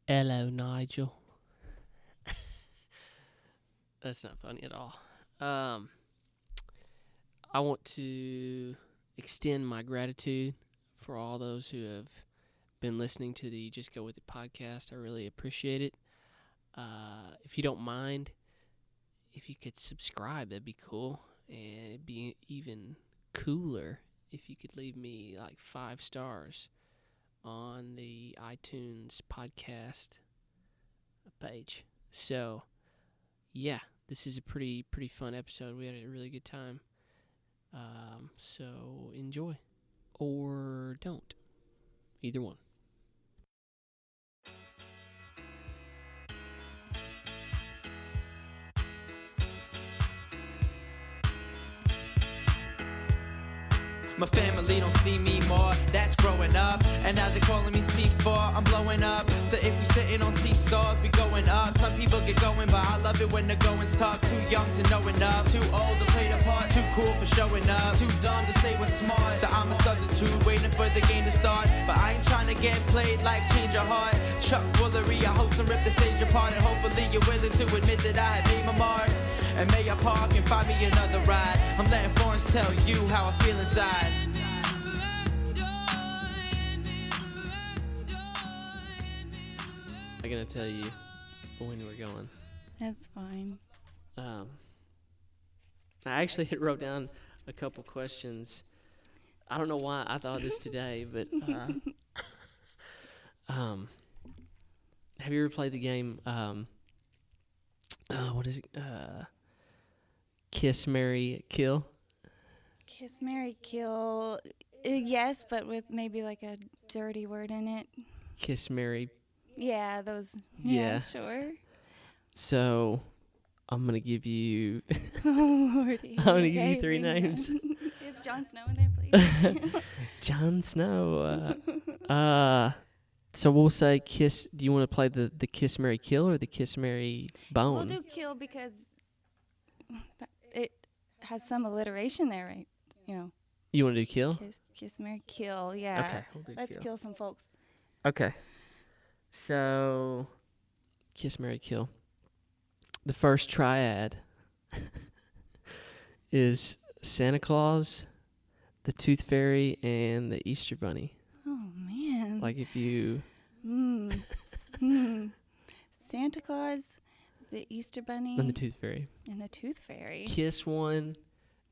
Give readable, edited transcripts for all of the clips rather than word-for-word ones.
Hello, Nigel. That's not funny at all. I want to extend my gratitude for all those who have been listening to the Just Go With It podcast. I really appreciate it. If you don't mind, if you could subscribe, that'd be cool. And it'd be even cooler if you could leave me like 5 stars on the iTunes podcast page. So, yeah, this is a pretty fun episode. We had a really good time. So enjoy or don't. Either one. My family don't see me more, that's growing up. And now they're calling me C4, I'm blowing up. So if we sitting on seesaws, we going up. Some people get going, but I love it when the going's tough. Too young to know enough, too old to play the part. Too cool for showing up, too dumb to say what's smart. So I'm a substitute, waiting for the game to start. But I ain't trying to get played like change your heart. Chuck Woolery, I host and rip the stage apart. And hopefully you're willing to admit that I have made my mark. And may I park and find me another ride. I'm letting foreigners tell you how I feel inside. I'm gonna tell you when we're going. That's fine. I actually wrote down a couple questions. I don't know why I thought of this today, but have you ever played the game? What is it? Kiss, Marry, Kill. Kiss, marry, kill. Yes, but with maybe like a dirty word in it. Kiss, Marry. Yeah, those. Yeah. Sure. So I'm gonna give you. Oh, Lordy. I'm gonna give you 3 names. Is Jon Snow in there, please? Jon Snow. So we'll say kiss. Do you want to play the Kiss, Marry, Kill or the Kiss, Marry, Bone? We'll do kill because it has some alliteration there, right? You know. You want to do Kill? Kiss, marry, kill. Yeah. Okay, we'll do Let's kill some folks. Okay. So, Kiss, Marry, Kill. The first triad is Santa Claus, the Tooth Fairy, and the Easter Bunny. Oh, man. Like if you... Santa Claus, the Easter Bunny. And the Tooth Fairy. And the Tooth Fairy. Kiss one,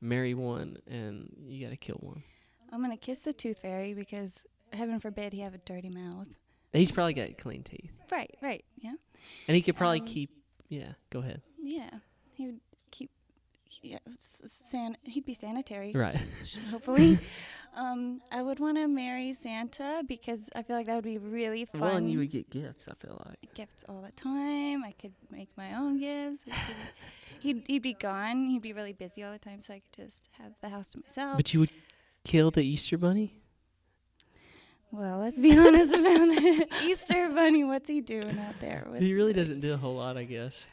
marry one, and you got to kill one. I'm going to kiss the Tooth Fairy because, heaven forbid, he have a dirty mouth. He's probably got clean teeth. Right, yeah. And he could probably keep... Yeah, go ahead. Yeah, he would keep... Yeah, he'd be sanitary. Right. Hopefully. I would want to marry Santa because I feel like that would be really fun. Well, and you would get gifts, I feel like. Gifts all the time. I could make my own gifts. He'd be gone. He'd be really busy all the time, so I could just have the house to myself. But you would kill the Easter Bunny? Well, let's be honest about it. Easter Bunny, what's he doing out there? He really doesn't do a whole lot, I guess.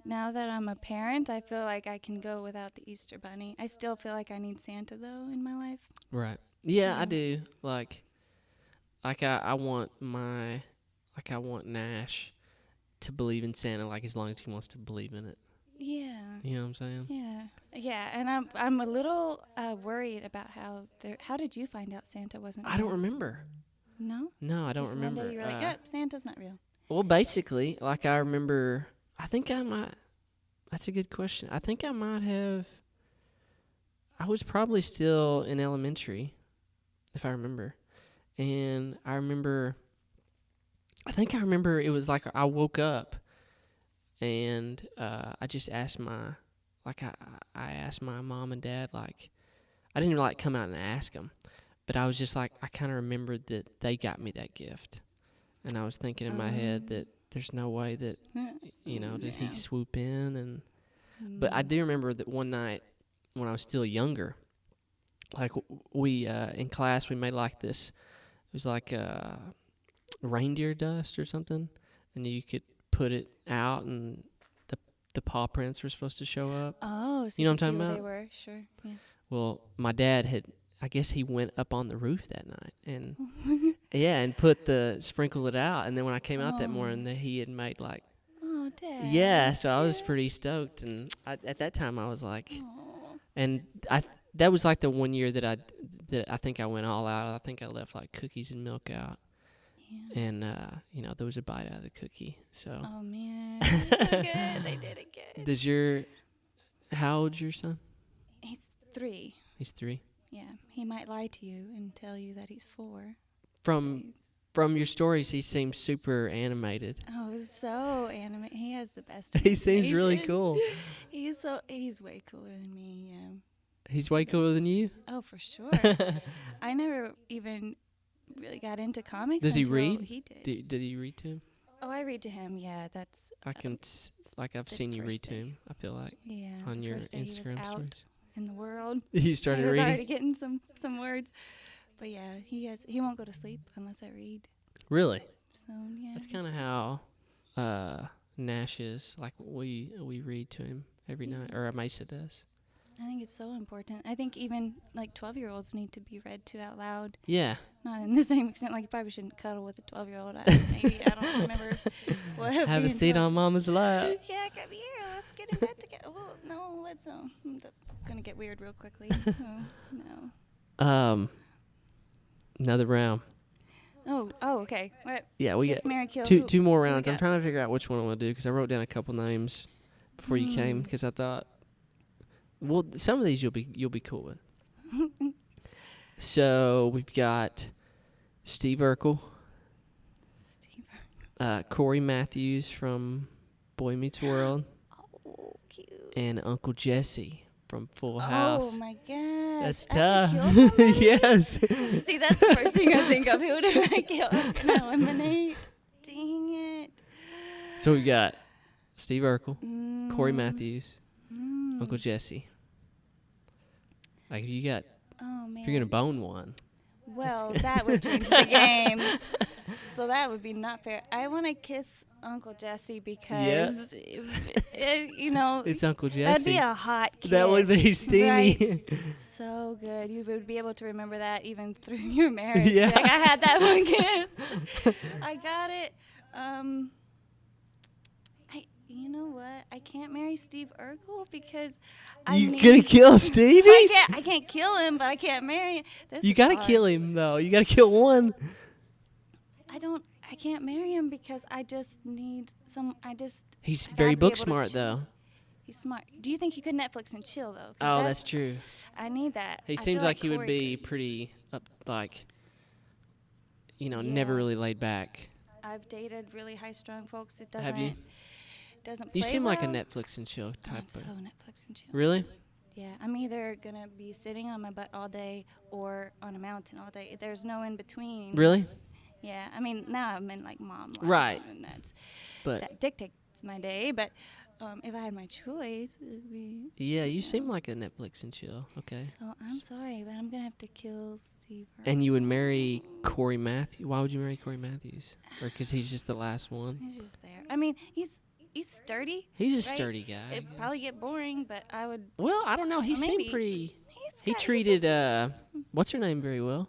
Now that I'm a parent, I feel like I can go without the Easter Bunny. I still feel like I need Santa, though, in my life. Right. Yeah, I do. Like I want Nash to believe in Santa, like as long as he wants to believe in it. Yeah. You know what I'm saying? Yeah, and I'm a little worried about how did you find out Santa wasn't real? I don't remember. No? No, I don't Just remember. One day you were like, yep, Santa's not real. Well, basically, like I remember, that's a good question. I think I might have, I was probably still in elementary, if I remember. And I think I remember it was like I woke up and I just asked I asked my mom and dad, like, I didn't like come out and ask them, but I was just like, I kind of remembered that they got me that gift. And I was thinking in my head that there's no way that, did he swoop in? And but I do remember that one night when I was still younger, like we, in class, we made like this, it was like reindeer dust or something, and you could put it out and the paw prints were supposed to show up. Oh, so you know what I'm talking where about? They were, sure, yeah. Well, my dad I guess he went up on the roof that night and Yeah, and sprinkle it out. And then when I came out that morning, he had made like. Oh, Dad. Yeah, so I was pretty stoked, and at that time I was like, Aw. and that was like the one year that I think I went all out. I think I left like cookies and milk out, Yeah. and there was a bite out of the cookie. So. Oh man, so good. They did it good. How old's your son? He's 3. He's 3. Yeah, he might lie to you and tell you that he's 4. From your stories, he seems super animated. Oh, so animated. He has the best. He seems really imagination. cool. He's way cooler than me. Yeah. He's way cooler than you. Oh, for sure. I never even really got into comics. Does he until read? He did. Did he read to him? Oh, I read to him. Yeah, that's. I've the seen you read first to day. him. I feel like Yeah. on the your first day he was Instagram out stories. in the world. You started I was reading. already getting some words, but yeah, he won't go to sleep unless I read. Really? So yeah. That's kind of how Nash is. Like we read to him every night, or Mesa does. I think it's so important. I think even like 12-year-olds need to be read to out loud. Yeah. Not in the same extent. Like you probably shouldn't cuddle with a 12-year-old. Maybe I don't remember what. Have a being seat 12 on Mama's lap. Yeah, come here. Let's get in bed together. Well, no, let's. That's gonna get weird real quickly. No. Another round. Oh, okay. What? Yeah, we Kiss, got Mary, kill. two more we rounds. I'm got? trying to figure out which one I want to do because I wrote down a couple names before you came because I thought, well, some of these you'll be cool with. So we've got Steve Urkel, Corey Matthews from Boy Meets World, Oh, cute. and Uncle Jesse from Full House. Oh my gosh. That's I have tough. to kill somebody? Yes. See, that's the first thing I think of. Who do I kill? I'm gonna eliminate. Dang it. So we got Steve Urkel, Corey Mm. Matthews, Uncle Jesse. Like if you got, Oh man. if you're gonna bone one. Well, that would change the game. So that would be not fair. I want to kiss Uncle Jesse because, It's Uncle Jesse. that'd be a hot kiss. That would be steamy. Right. So good. You would be able to remember that even through your marriage. Be Yeah. like, I had that one kiss. I got it. You know what? I can't marry Steve Urkel because You gonna kill Stevie? I can't kill him, but I can't marry him. This You is gotta hard. kill him though. You gotta kill one. I can't marry him because I just need some. He's gotta very be book able to smart chill. though. He's smart. Do you think he could Netflix and chill though? 'Cause Oh, that's true. I need that. He I seems feel like he would Corey be could. pretty never Yeah. really laid back. I've dated really high-strung folks. It doesn't. Have you? Doesn't. You play seem like a well. Netflix and chill type I'm so of. Netflix and chill. Really? Yeah, I'm either gonna be sitting on my butt all day or on a mountain all day. There's no in between. Really? Yeah, I mean now I'm in like mom life, Right. and But that dictates my day. But if I had my choice, it'd be. yeah, you seem like a Netflix and chill. Okay. So I'm sorry, but I'm gonna have to kill Steve. And you would marry Corey Matthews? Why would you marry Corey Matthews? Or because he's just the last one? He's just there. I mean, he's sturdy. He's a right? sturdy guy. I It'd guess. probably get boring, but I would. Well, I don't know. He Or seemed maybe. pretty. He's He got- treated what's her name very well.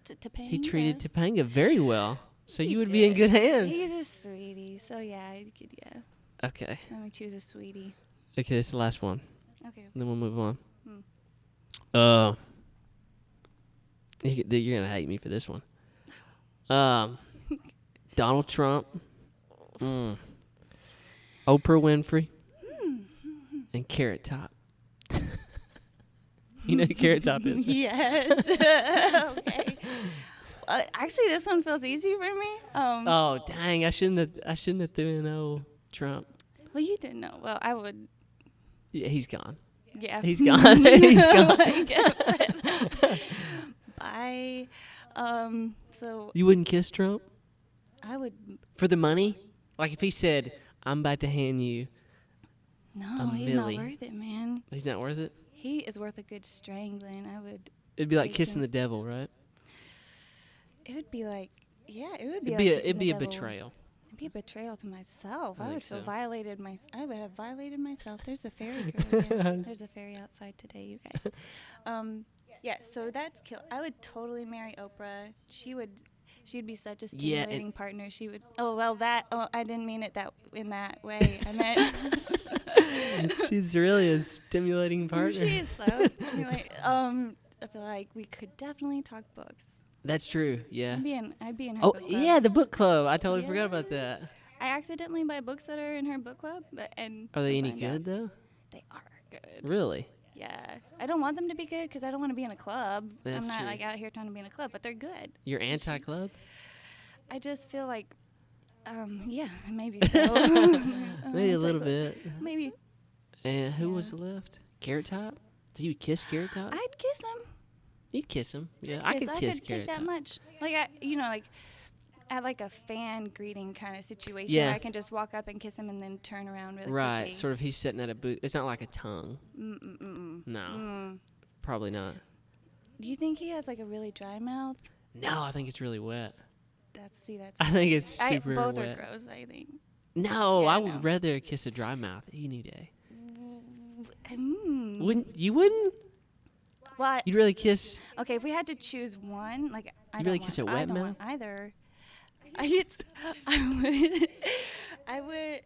Topanga. He treated Topanga very well. So He you would be in did. good hands. He's a sweetie. So yeah, I could. Yeah, Okay. let me choose a sweetie. Okay, this is the last one. Okay. Then we'll move on. Hmm. You're gonna hate me for this one. Donald Trump, Oprah Winfrey, and Carrot Top. You know who Carrot Top is? Right? Yes. Okay. Actually, this one feels easy for me. Oh dang! I shouldn't have threw in old Trump. Well, you didn't know. Well, I would. Yeah, he's gone. Yeah. He's gone. He's gone. Bye. So You wouldn't kiss Trump I would. for the money? Like if he said, "I'm about to hand you," No, A he's not milli. worth it, man. he's not worth it. He is worth a good strangling. I would. It'd be like Take kissing him. the devil, right? It would be like. Yeah, it would be. It'd like be kissing it'd the be a devil. betrayal. It'd be a betrayal to myself. I I, think would feel so. violated. I would have violated myself. There's the fairy girl again. There's a fairy outside today, you guys. Yeah, so that's kill. I would totally marry Oprah. She She'd be such a Yeah, stimulating partner. She would. Oh well, that. Oh, I didn't mean it that in that way. I meant. She's really a stimulating partner. She is so stimulating. I feel like we could definitely talk books. That's true. Yeah. I'd be in her Oh book club. yeah, the book club. I totally forgot about that. I accidentally buy books that are in her book club, and Are they I any find out good though? They are good. Really? Yeah, I don't want them to be good because I don't want to be in a club. That's I'm not true. like out here trying to be in a club, but they're good. You're anti-club? I just feel like, yeah, maybe so. Maybe a little bit. Maybe. And who Yeah. was left? Carrot Top? Do you kiss Carrot Top? I'd kiss him. You kiss him. Yeah, I could kiss take Carrot that Top. much. Like at like a fan greeting kind of situation Yeah. where I can just walk up and kiss him and then turn around really Right, quickly. sort of. He's sitting at a booth. It's not like a tongue. No, probably not. Do you think he has like a really dry mouth? No, I think it's really wet. That's I think it's super both wet. are gross, I think. No, Yeah, I I would know. rather kiss a dry mouth any day. Mm. Wouldn't you? Wouldn't? But You'd really kiss? okay, if we had to choose one, like I You don't really want, kiss a I wet don't mouth? want either. I would.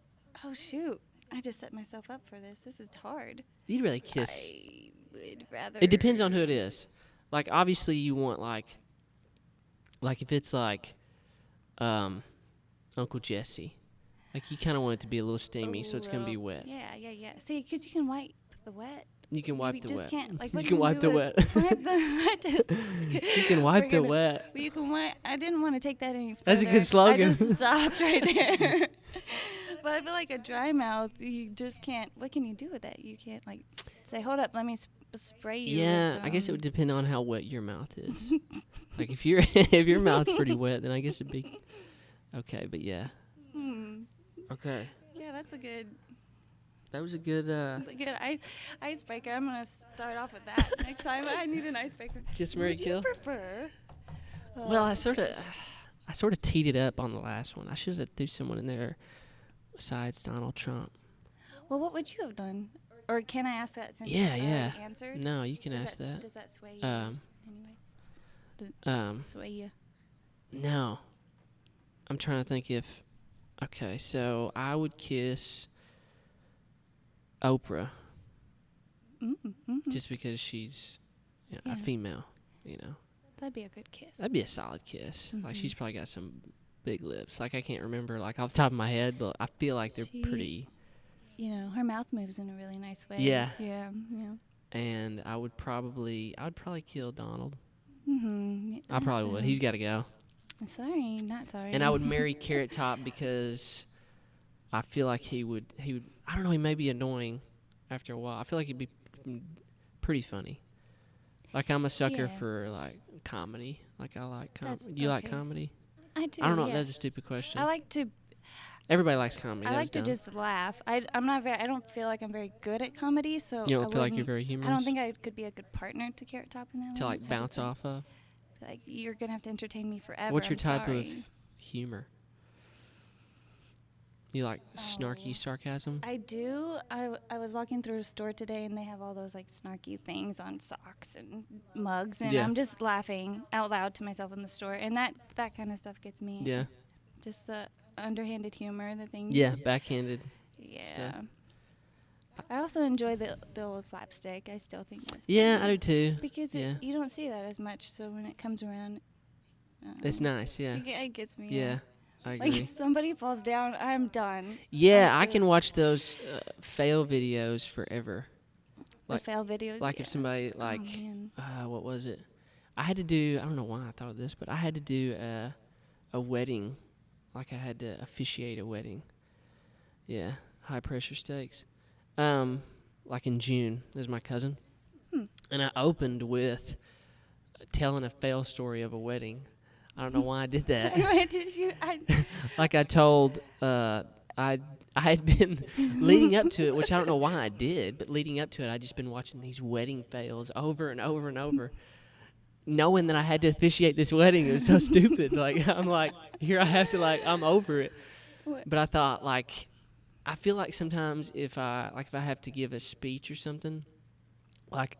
Oh shoot! I just set myself up for this. This is hard. You'd really kiss? I would rather. It depends on who it is. Like obviously, you want like if it's like, Uncle Jesse, like you kind of want it to be a little steamy, so it's gonna be wet. Yeah. See, because you can wipe the wet. You can wipe We the just wet. can't. Like, You what can wipe do the with- wet. Wipe the wet. You can wipe We're the gonna- wet. Well, you can wipe. I didn't want to take that any further. That's a good slogan. I just stopped right there. But I feel like a dry mouth, you just can't. What can you do with that? You can't like say, "Hold up, let me spray you." Yeah, with, I guess it would depend on how wet your mouth is. Like if your mouth's pretty wet, then I guess it'd be okay. But yeah, okay. Yeah, that's a good. That was a good Good icebreaker. I'm gonna start off with that next time. I need an icebreaker. kiss, marry, Would you kill. prefer? Well, I sort of teed it up on the last one. I should have threw someone in there besides Donald Trump. Well, what would you have done? Or can I ask that since Yeah, I yeah. answered? No, you can Does ask that. Does that sway you Um, Sway you? No. I'm trying to think if. Okay, so I would kiss Oprah just because she's a Yeah. female, you know. That'd be a good kiss. That'd be a solid kiss. Like she's probably got some big lips. Like I can't remember like off the top of my head, but I feel like they're She- pretty. You know, her mouth moves in a really nice way. Yeah. Yeah. And I would probably kill Donald. Mm-hmm. I probably would. He's got to go. Sorry, not sorry. And I would marry Carrot Top because I feel like he would. I don't know. He may be annoying after a while. I feel like he'd be pretty funny. Like I'm a sucker Yeah. for like comedy. Like I like That's comedy. You like okay. comedy? I do. I don't know. Yeah. That's a stupid question. I like to. Everybody likes comedy. I That like was to dumb. just laugh. I'm not very. I don't feel like I'm very good at comedy, so You don't I feel like you're wouldn't- very humorous? I don't think I could be a good partner to Carrot Top in that to way. like I just bounce think, off of. Like you're gonna have to entertain me forever. What's your I'm type sorry. of humor? You like snarky sarcasm? I do. I was walking through a store today and they have all those like snarky things on socks and mugs and Yeah. I'm just laughing out loud to myself in the store and that kind of stuff gets me. Yeah. Just the underhanded humor, the things. Yeah, backhanded. Yeah. stuff. I also enjoy the old slapstick. I still think that's Yeah, I funny. do too. Because yeah. you don't see that as much, so when it comes around, It's nice, yeah. it gets me. Yeah, I agree. Like somebody falls down, I'm done. Yeah, I Like can this. watch those fail videos forever. The Like- fail videos. Like yeah. if somebody like, Oh, man. what was it? I had to do. I don't know why I thought of this, but I had to do a wedding. Like I had to officiate a wedding. Yeah, high pressure stakes. Like in June, there's my cousin, and I opened with telling a fail story of a wedding. I don't know why I did that. Why did you? Like I told, I had been leading up to it, which I don't know why I did, but leading up to it, I'd just been watching these wedding fails over and over and over, knowing that I had to officiate this wedding. It was so stupid. Like I'm like, here I have to I'm over it. What? But I thought I feel like sometimes if I have to give a speech or something, like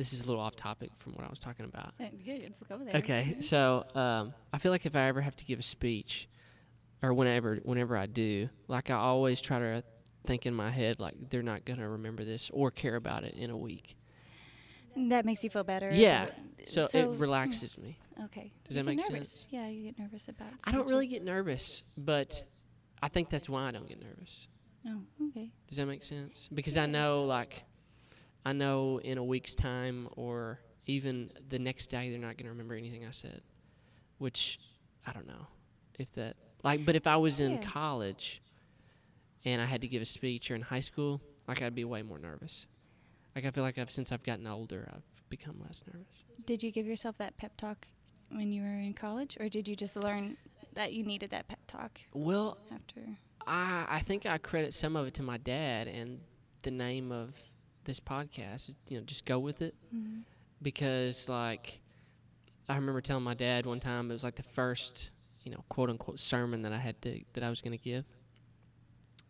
this is a little off topic from what I was talking about. Good, let's go there. Okay, so I feel like if I ever have to give a speech, or whenever I do, like I always try to think in my head like they're not gonna remember this or care about it in a week. And that makes you feel better. Yeah, so it relaxes me. Okay. Does that make sense? Yeah, you get nervous about speeches. I don't really get nervous, but I think that's why I don't get nervous. Oh, okay. Does that make sense? Because I know in a week's time or even the next day they're not going to remember anything I said, which I don't know if that but if I was in college and I had to give a speech or in high school, like I'd be way more nervous. Like I feel like since I've gotten older, I've become less nervous. Did you give yourself that pep talk when you were in college, or did you just learn that you needed that pep talk? Well, after I think I credit some of it to my dad, and the name of this podcast is, just go with it. Mm-hmm. Because like I remember telling my dad one time, it was like the first, quote unquote sermon that I was going to give.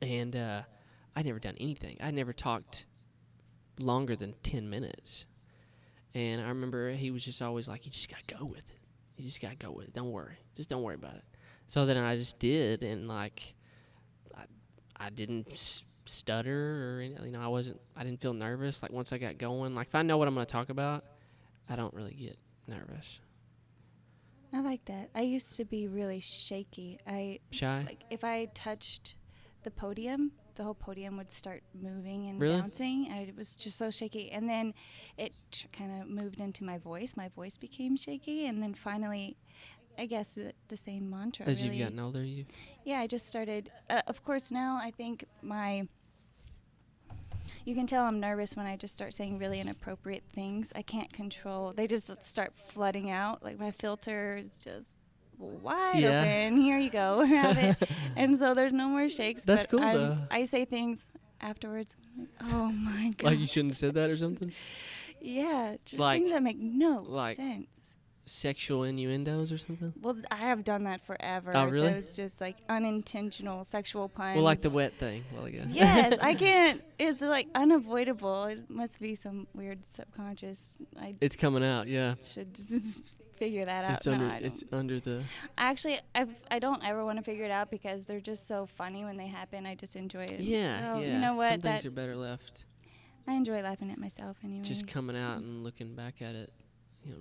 And I'd never done anything. I'd never talked longer than 10 minutes. And I remember he was just always like, you just got to go with it. You just got to go with it. Don't worry. Just don't worry about it. So then I just did, and like I didn't stutter or anything. I didn't feel nervous. Like once I got going, like if I know what I'm going to talk about, I don't really get nervous. I like that. I used to be really shaky. Shy? Like if I touched the podium, the whole podium would start moving and Really? bouncing. I was just so shaky. And then it kind of moved into my voice. My voice became shaky. And then finally, I guess the same mantra. As really, you've gotten older, Yeah, I just started. Of course, now I think you can tell I'm nervous when I just start saying really inappropriate things. I can't control. They just start flooding out. Like my filter is just wide open. Here you go. Have it. And so there's no more shakes. That's but cool, though. I say things afterwards. Like, oh my God. Like you shouldn't have said that or something? Yeah, just Like- things that make no like- sense. Sexual innuendos or something? Well, I have done that forever. Oh, really? Those just like unintentional sexual puns. Well, like the wet thing. Well, I guess. Yes, I can't. It's like unavoidable. It must be some weird subconscious. I It's coming out, yeah. should figure that out. It's under. No, I It's don't. under the. Actually, I don't ever want to figure it out because they're just so funny when they happen. I just enjoy it. Yeah, Oh, yeah. You know what? Some things are better left I enjoy laughing at myself anyway. just coming out and looking back at it,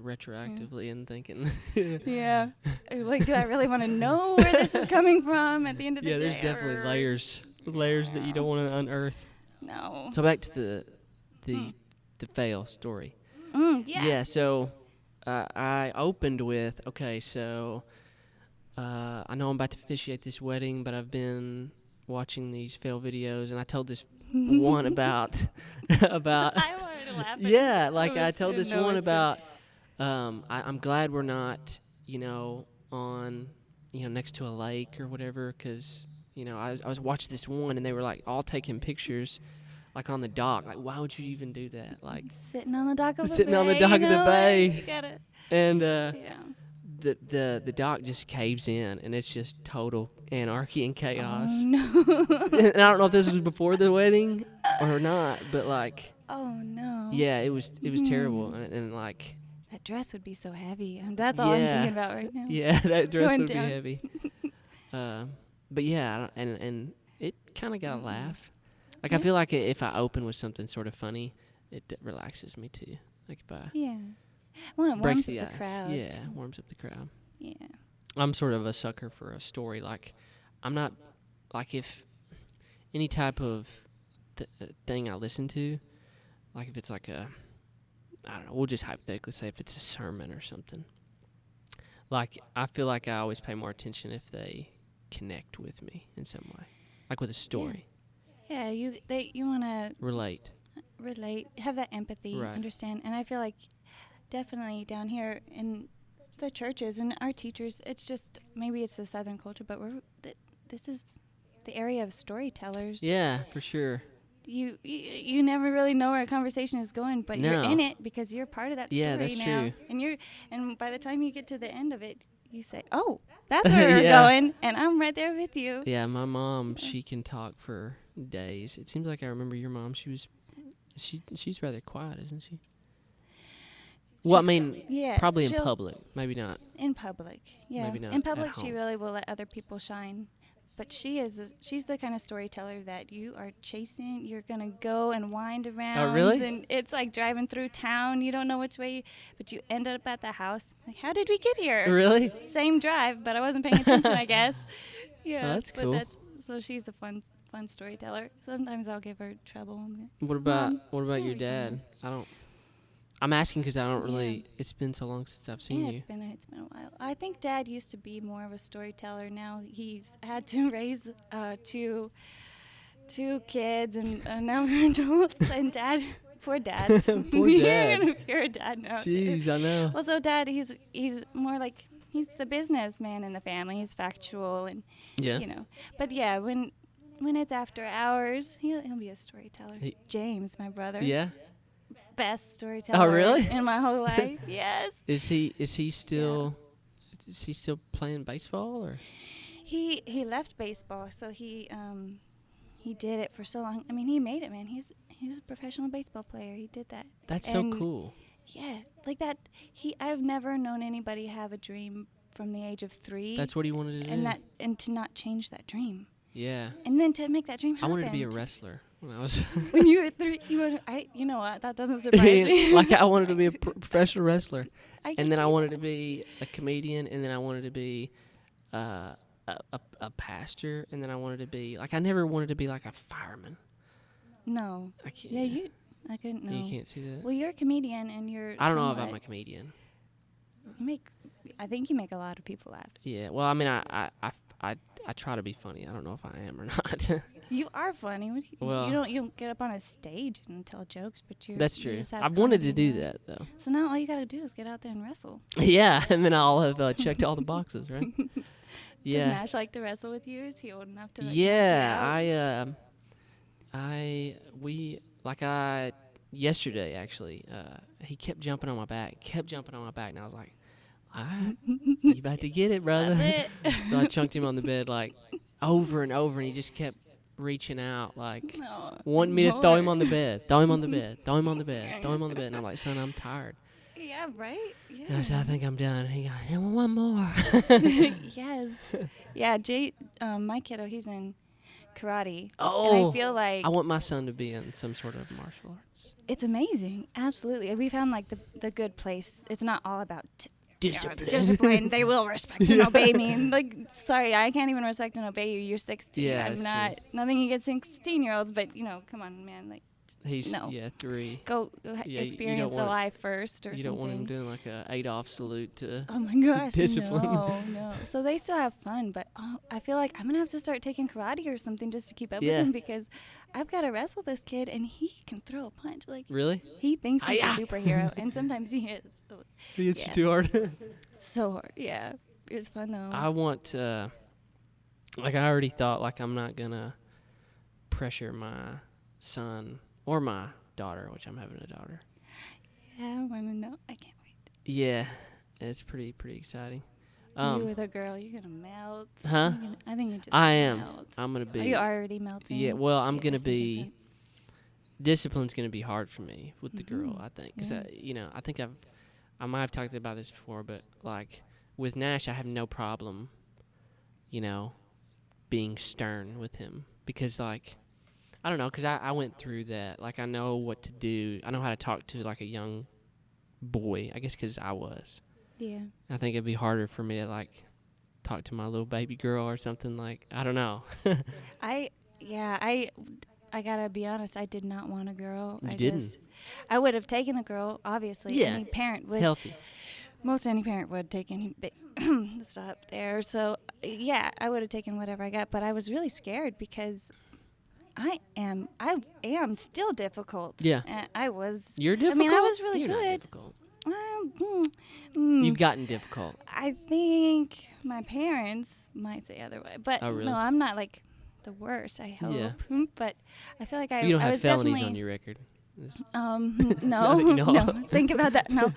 retroactively and thinking. Yeah. Like, do I really want to know where this is coming from at the end of the Yeah, day? there's definitely or- layers that you don't want to unearth. No. So back to the fail story. Yeah. Yeah, so I opened with, okay, so I know I'm about to officiate this wedding, but I've been watching these fail videos, and I told this one about I wanted to laugh at yeah, it. like I told didn't this know one it's good. about I'm glad we're not, on, next to a lake or whatever, because, I was watching this one, and they were like all taking pictures like on the dock. Like, why would you even do that? Like, Sitting on the dock of the bay. Sitting on the dock of the bay. You gotta, and yeah. the dock just caves in, and it's just total anarchy and chaos. Oh, no. And I don't know if this was before the wedding or not, but like, Oh, no. yeah, it was terrible, and like, That dress would be so heavy. That's all I'm Yeah. thinking about right now. yeah, that dress Going would down. be heavy. But yeah, and it kind of got a laugh. Like, I feel like if I open with something sort of funny, it relaxes me too. Like if I Yeah. Well, it breaks warms the up ice. the crowd. Yeah, warms up the crowd. Yeah. I'm sort of a sucker for a story. Like, I'm not, like, if any type of thing I listen to, like if it's like I don't know, we'll just hypothetically say if it's a sermon or something. Like, I feel like I always pay more attention if they connect with me in some way. Like with a story. Yeah, you want to Relate. relate, have that empathy, Right. understand. And I feel like definitely down here in the churches and our teachers, it's just, maybe it's the Southern culture, but this is the area of storytellers. Yeah, for sure. You never really know where a conversation is going, but you're No. in it because you're part of that story Yeah, that's now. true. And by the time you get to the end of it, you say, "Oh, that's where we're Yeah. going," and I'm right there with you. Yeah, my mom, she can talk for days. It seems like I remember your mom. She's rather quiet, isn't she? Well, I mean, yes, probably in public, maybe not. In public, yeah. Maybe not in public, at she home. really will let other people shine. But she's the kind of storyteller that you are chasing. You're going to go and wind around. really? And it's like driving through town. You don't know which way, but you end up at the house. Like, how did we get here? Really? Same drive, but I wasn't paying attention, I guess. Yeah. Oh, that's cool. But so she's the fun storyteller. Sometimes I'll give her trouble. What about Mom, your here we dad? go. I'm asking because I don't really. Yeah. It's been so long since I've seen Yeah, you. it's been a while. I think Dad used to be more of a storyteller. Now he's had to raise two kids, and now we're adults. And Dad, poor Dad. Poor Dad. You're a dad now. Jeez, Too. I know. Well, so Dad, he's more like he's the businessman in the family. He's factual and Yeah. But yeah, when it's after hours, he'll be a storyteller. James, my brother. Yeah. Best storyteller. Oh, really? In my whole life. Yes. Is he still playing baseball or? He left baseball, so he did it for so long. I mean, he made it, man. He's a professional baseball player. He did that. That's so cool. Yeah, like that. I've never known anybody have a dream from the age of 3. That's what he wanted to do. And to not change that dream. Yeah. And then to make that dream I happen. wanted to be a wrestler when I was. When you were 3, you know what? That doesn't surprise me. Like I wanted to be a professional wrestler, I and then I wanted to be a comedian, and then I wanted to be a pastor, and then I wanted to be I never wanted to be like a fireman. No. I can't. Yeah, I couldn't know. You can't see that. Well, you're a comedian, and you're. I don't know if I'm a comedian. I think you make a lot of people laugh. Yeah. Well, I mean, I try to be funny. I don't know if I am or not. You are funny. Well, you don't get up on a stage and tell jokes, but that's you true. just have I've wanted to comedy do in that though. So now all you gotta do is get out there and wrestle. Yeah, and then I'll have checked all the boxes, right? Yeah. Does Nash like to wrestle with you? Is he old enough to? Yeah, yesterday actually, he kept jumping on my back, and I was like, all right, you about to get it, brother. That's it. So I chunked him on the bed like over and over, and he just kept reaching out like wanting me to throw him on the bed, throw him on the bed, throw him on the bed, throw him on the bed. And I'm like, son, I'm tired. Yeah, right? Yeah. And I said, I think I'm done. And he goes, yeah, well, one more. Yes. Yeah, my kiddo, he's in karate. Oh. And I feel like I want my son to be in some sort of martial arts. it's amazing. Absolutely. We found like the good place. It's not all about Discipline. They will respect and obey me. And like, sorry, I can't even respect and obey you. You're 16. Yeah, I'm that's not. Nothing against 16-year-olds, but come on, man. Like, He's no. 3. Go Yeah, experience a life first, or you something. don't want him doing like a Adolf salute to. Oh my gosh, discipline. No. So they still have fun, but I feel like I'm gonna have to start taking karate or something just to keep up with him, because I've got to wrestle this kid and he can throw a punch. Like, Really? he thinks he's a Hi-ya. superhero, and sometimes he is. So, He hits Yeah. you too hard. so hard. Yeah, it was fun though. I want I already thought like I'm not gonna pressure my son or my daughter, which I'm having a daughter. Yeah, I want to know. I can't wait. Yeah, it's pretty exciting. You with a girl, you're gonna melt. Huh? I think you just. I am. Melt. I'm gonna be. Are you already melting? Yeah. Well, I'm You're gonna just be. thinking Discipline's gonna be hard for me with the girl. I think, because Yeah. I think I might have talked about this before, but like with Nash, I have no problem, being stern with him, because like. I don't know, because I went through that. Like, I know what to do. I know how to talk to, like, a young boy, I guess, because I was. Yeah. I think it'd be harder for me to, like, talk to my little baby girl or something. Like, I don't know. I gotta be honest. I did not want a girl. You didn't? I would have taken a girl. Obviously, Yeah. any parent would. Healthy. Most any parent would take any. Stop there. So yeah, I would have taken whatever I got. But I was really scared because I am still difficult. Yeah. I was. You're difficult? I mean, I was really You're not good. difficult. You've You've gotten difficult. I think my parents might say otherwise, but Oh, really? no, I'm not like the worst. I hope, Yeah. But I feel like I. You don't I have was felonies definitely, on your record. This- No, that you know no. of. Think about that. No,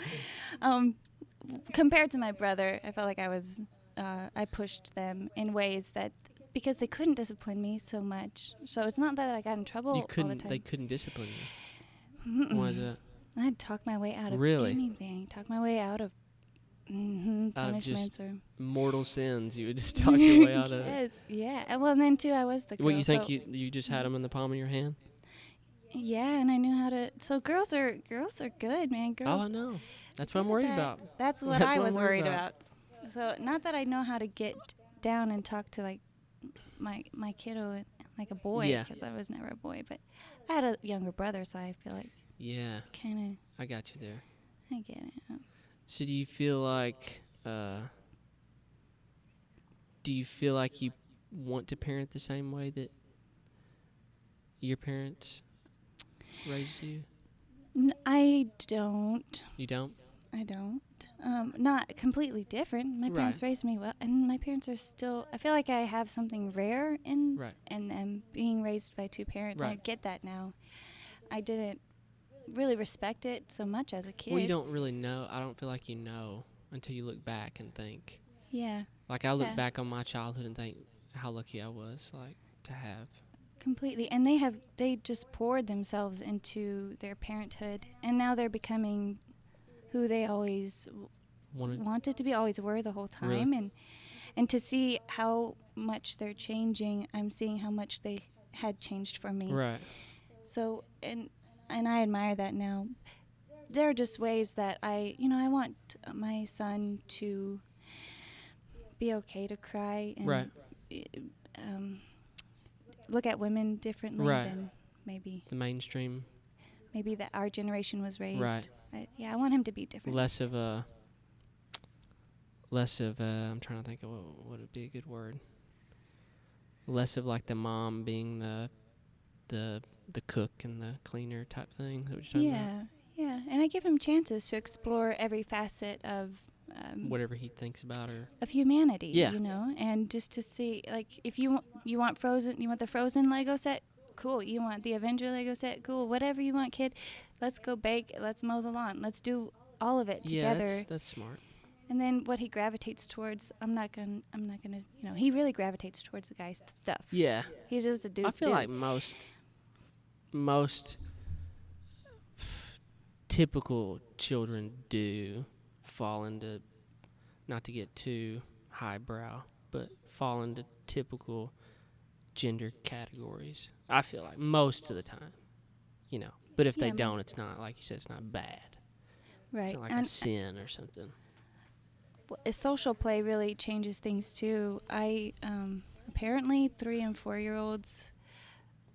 compared to my brother, I felt like I was. I pushed them in ways that because they couldn't discipline me so much. So it's not that I got in trouble all the time. They couldn't discipline you. Why is that? I'd talk my way out of Really? anything. Talk my way out of punishments or mortal sins. You would just talk your way out of it. Yes, yeah. And well, then too, I was the girl. What, you think so you just had them in the palm of your hand? Yeah, and I knew how to. So girls are good, man. Girls. Oh, I know. That's what I'm worried about. That's what That's I what I'm was worried worried about. about. So not that I know how to get down and talk to like my kiddo like a boy, Yeah. because I was never a boy, but I had a younger brother, so I feel like Yeah, kind I got you there. of I get it. So do you feel like you want to parent the same way that your parents raised you? I don't. You don't? I don't. Not completely different. My parents Right. raised me well, and my parents are still. I feel like I have something rare in Right. them being raised by two parents. I Right. get that now. I didn't really respect it so much as a kid. Well, you don't really know. I don't feel like you know until you look back and think. Yeah, Like, I look Yeah. back on my childhood and think how lucky I was, like, to have. completely. And they just poured themselves into their parenthood, and now they're becoming who they always wanted to be, always were the whole time. Really? And to see how much they're changing, I'm seeing how much they had changed for me. Right. So, and I admire that now. There are just ways that I want my son to be okay to cry and Right. look at women differently Right. than maybe The mainstream. that our generation was raised. Right. I want him to be different. Less of I'm trying to think of what would be a good word. Less of like the mom being the cook and the cleaner type thing. Is that what you're talking about? Yeah. And I give him chances to explore every facet of Whatever he thinks about her. of humanity, Yeah. and just to see, like, if you want the Frozen Lego set, cool. You want the Avenger Lego set, cool. Whatever you want, kid. Let's go bake. Let's mow the lawn. Let's do all of it together. Yeah, that's smart. And then what he gravitates towards, I'm not gonna, he really gravitates towards the guy's stuff. Yeah. He's just a dude. I feel like most typical children do fall into, not to get too highbrow, but fall into typical gender categories. I feel like most of the time, But if they Yeah, don't, it's not, like you said, it's not bad. Right. It's not like a sin or something. Social play really changes things too. Apparently 3 and 4 year olds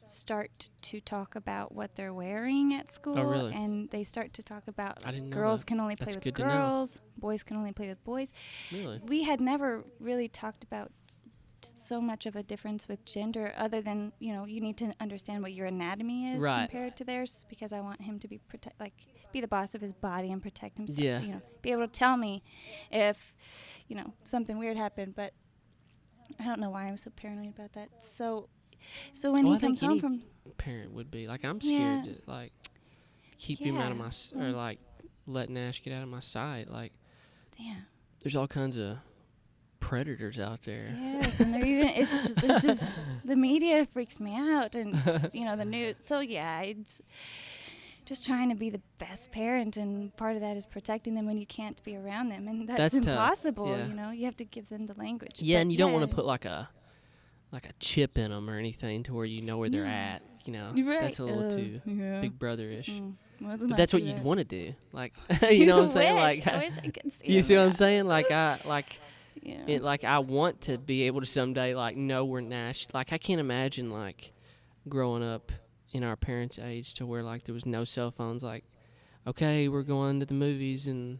start to talk about what they're wearing at school. Oh, really? And they start to talk about I didn't know girls that. can only play That's with good to know. girls, boys can only play with boys. Really? We had never really talked about so much of a difference with gender, other than you need to understand what your anatomy is Right. compared to theirs, because I want him to be be the boss of his body and protect himself. Yeah. Be able to tell me if something weird happened. But I don't know why I'm so paranoid about that. So when Well, he I think comes home any from parent would be like, I'm Yeah. scared to keep him out of my or well- letting Ash get out of my sight. Like, yeah. there's all kinds of predators out there. Yes, and they're even, it's just the media freaks me out, and the news. So yeah, it's just trying to be the best parent, and part of that is protecting them when you can't be around them, and that's Tough. impossible. Yeah. You have to give them the language. Yeah, But and you don't want to put like a chip in them or anything to where you know where they're No. at. Right. That's a little too yeah. Big Brother-ish. Let's But not that's do what you'd that. want to do. Like, you know what I'm saying? Wish. Like, I wish I could see you him see what I'm that. saying? Like, Yeah. I want to be able to someday know where Nash. Like, I can't imagine growing up in our parents' age to where there was no cell phones. Like, okay, we're going to the movies and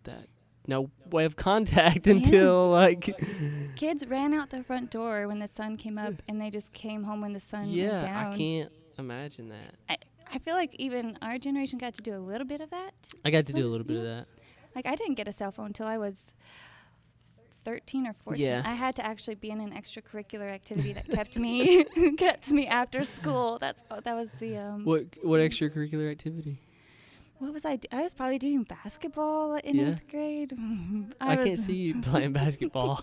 that no way of contact until Kids ran out the front door when the sun came up, and they just came home when the sun went down. I can't imagine that. I feel like even our generation got to do a little bit of that. I got to do a little bit of that. Like, I didn't get a cell phone until I was 13 or 14. Yeah. I had to actually be in an extracurricular activity that kept me after school. That was the What extracurricular activity? what was I? I was probably doing basketball in Yeah. 8th grade. I can't see you playing basketball.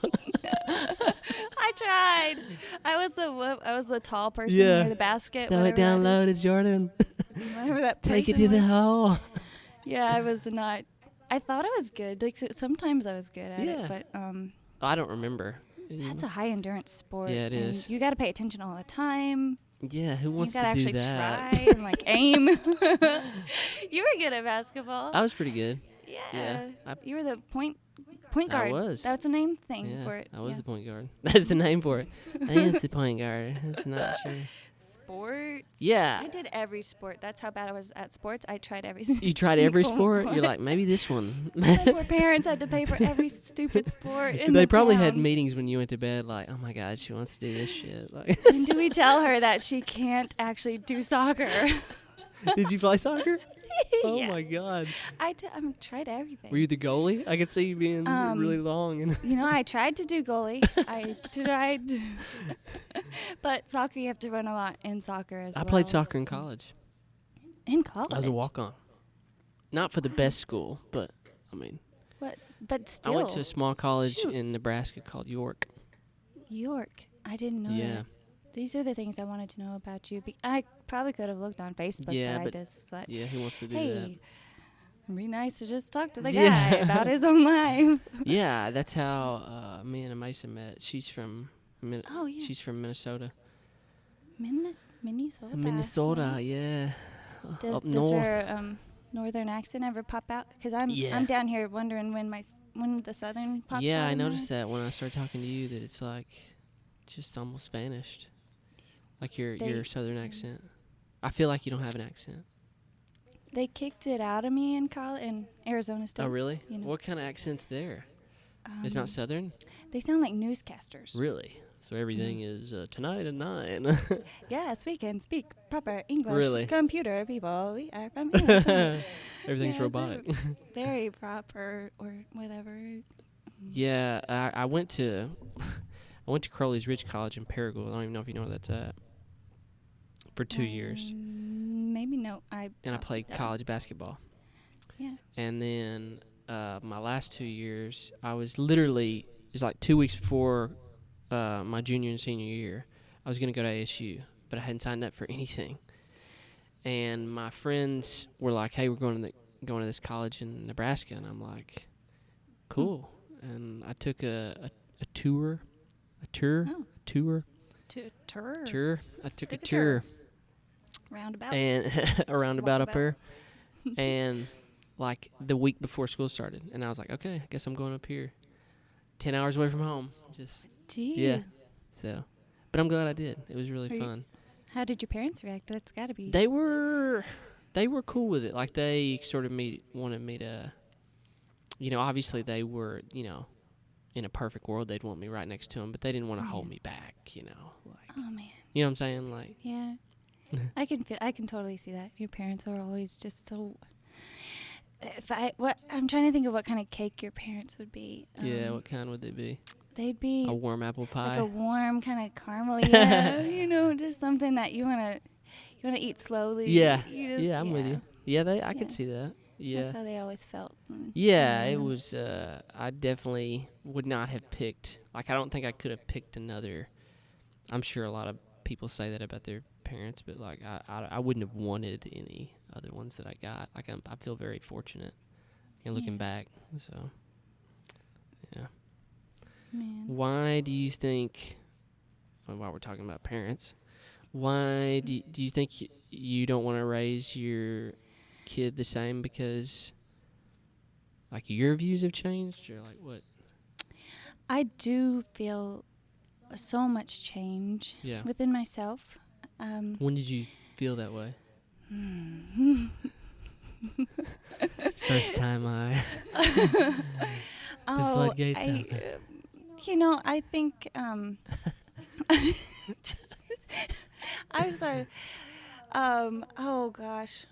I tried. I was the tall person Yeah. near the basket. Throw it whatever down that low to Jordan. is. Whatever that Take it person to the was. hole. Yeah, I was not. I thought I was good. Like sometimes I was good at Yeah. it, but I don't remember. that's a high endurance sport. Yeah, it and is. You got to pay attention all the time. Yeah, who You wants got to to do actually that? try and like aim. You were good at basketball. I was pretty good. Yeah. I- You were the point guard. I was. That's a name thing Yeah, for it. I was yeah. the point guard. That's the name for it. I think it's the point guard. That's not sure. Sports. Yeah. I did every sport. That's how bad I was at sports. I tried every. You tried every single sport? one. You're like, maybe this one. My poor parents had to pay for every stupid sport. In They the probably had town. meetings when you went to bed, like, oh my God, she wants to do this shit. Like, When do we tell her that she can't actually do soccer? did you play soccer? Oh Yeah. my God. I tried everything. Were you the goalie? I could see you being really long. And You know, I tried to do goalie. I tried. But soccer, you have to run a lot in soccer as well. I played soccer in college. In college? I was a walk-on. Not for the best school, but, I mean, But still. I went to a small college Shoot. in Nebraska called York. York. I didn't know Yeah. that. These are the things I wanted to know about you. I probably could have looked on Facebook, Yeah, but but I just thought, Yeah, who wants to do that? hey, it'd be nice to just talk to the Yeah. guy about his own life. Yeah, that's how me and Amasa met. She's from Oh, yeah. She's from Minnesota. Minnesota. Minnesota, yeah. Does, Up does north. her northern accent ever pop out? Because Yeah. I'm down here wondering when the southern pops out. Yeah, I in noticed there. that when I started talking to you, that it's like just almost vanished. Like your southern accent. I feel like you don't have an accent. They kicked it out of me in Arizona State. Oh, really? You know. What kind of accent's there? It's not southern? They sound like newscasters. Really? So everything is tonight at 9. Yes, we can speak proper English. Really? Computer people. We are from England. Everything's Yeah, robotic. Very proper or whatever. Yeah, I went to Crowley's Ridge College in Paragould. I don't even know if you know where that's at. For 2 years. Maybe no. And I played college basketball. Yeah. And then my last 2 years, I was literally, it was like 2 weeks before my junior and senior year, I was going to go to ASU, but I hadn't signed up for anything. And my friends were like, hey, we're going to this college in Nebraska. And I'm like, cool. And I took a tour. I took a tour. Roundabout. And a roundabout up Walkabout. here. And like the week before school started. And I was like, okay, I guess I'm going up here. 10 hours away from home. Just, Jeez. yeah. So, but I'm glad I did. It was really Are you- fun. How did your parents react? That's got to be. They were cool with it. Like they sort of wanted me to, obviously they were, in a perfect world, they'd want me right next to them, but they didn't want to hold me back, like, Oh man. you know what I'm saying? Like, Yeah. I can totally see that. Your parents are always just so. I'm trying to think of what kind of cake your parents would be. yeah, what kind would they be? They'd be A warm apple pie? like a warm kind of caramely, just something that you wanna eat slowly. Yeah. You just- Yeah, I'm with you. Yeah, I could Yeah. see that. Yeah. That's how they always felt. Yeah, it Mm. was, I definitely would not have picked, like, I don't think I could have picked another. I'm sure a lot of people say that about their parents, but, like, I wouldn't have wanted any other ones that I got. Like, I feel very fortunate, looking Yeah. back, so, yeah. Man. Why do you think, while we're talking about parents, why do you think you don't want to raise your kid the same because, like, your views have changed, or, like, what? I do feel so much change Yeah. within myself. When did you feel that way? First time the floodgates open. I think I'm sorry. Oh gosh,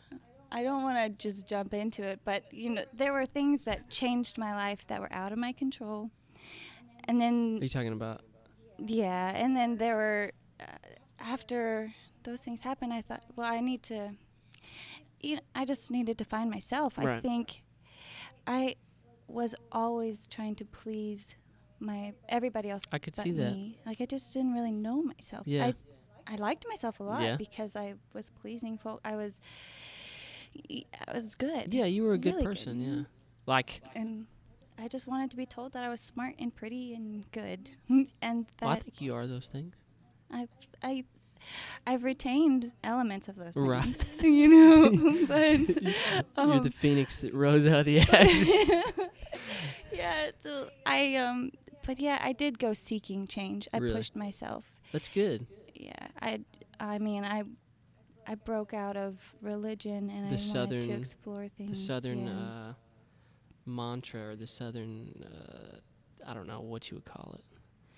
I don't want to just jump into it, but there were things that changed my life that were out of my control, and What then are you talking about? yeah, and then there were after those things happened, I thought, well, I just needed to find myself. I Right. think I was always trying to please everybody else. I could but see that. me. Like I just didn't really know myself. Yeah. I liked myself a lot Yeah. because I was pleasing folk. I was, I was good. Yeah, you were a good Really person. good. Yeah, like. And I just wanted to be told that I was smart and pretty and good, and that Well, I think you are those things. I've retained elements of those things, Right. you know. But You're the phoenix that rose out of the ashes. yeah. So but yeah, I did go seeking change. I Really? pushed myself. That's good. Yeah, I mean, I broke out of religion and The I wanted to southern- explore things. The southern yeah. mantra, or the southern, I don't know what you would call it,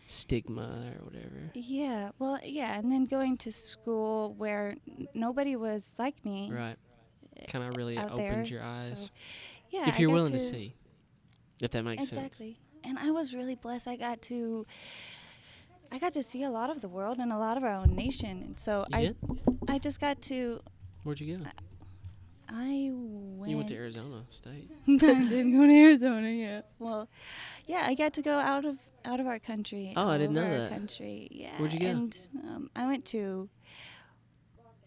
stigma or whatever. Yeah, well, yeah, and then going to school where nobody was like me. Right. Kind of really out opens there, your eyes. so, yeah, If I you're got willing to see. If that makes sense. exactly. And I was really blessed. I got to see a lot of the world and a lot of our own nation. And so You did? I just got to. Where'd you go? I went. You went to Arizona State. I didn't go to Arizona yet. Well, yeah, I got to go out of our country. Oh, I didn't all know over our that. Country, yeah. Where'd you go? And I went to.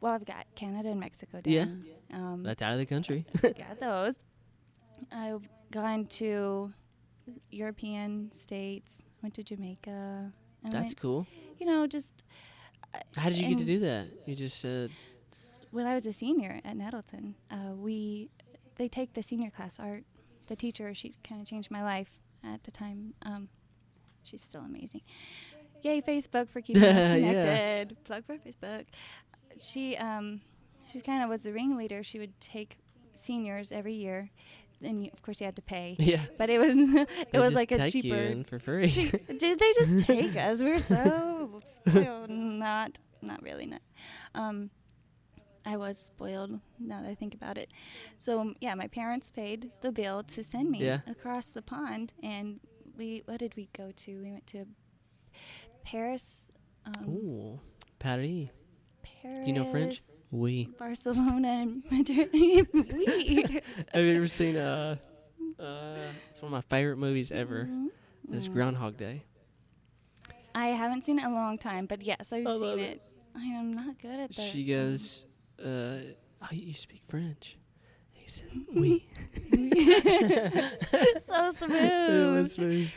Well, I've got Canada and Mexico Yeah. down. That's out of the country. Got those. I've gone to European states. Went to Jamaica. I That's went, cool. you know, just How did you get to and- do that? You just said, when I was a senior at Nettleton, they take the senior class art. The teacher, she kind of changed my life at the time. She's still amazing. Yay, Facebook for keeping us Yeah. connected. Plug for Facebook. She kind of was the ringleader. She would take seniors every year, and of course you had to pay. yeah. But it was it They'll was just like a take you cheaper. in for free. Did they just take us? We're so spoiled. Not really. Not. I was spoiled now that I think about it. So yeah, my parents paid the bill to send me Yeah. across the pond, and what did we go to? We went to Paris. Ooh, Paris. Paris. Do you know French? Oui. Barcelona and Madrid. Oui. Have you ever seen it's one of my favorite movies ever. It's Groundhog Day. I haven't seen it in a long time, but yes, I've I seen love it. I am not good at that. She goes, oh, you speak French. And he said, oui. So smooth. It was smooth.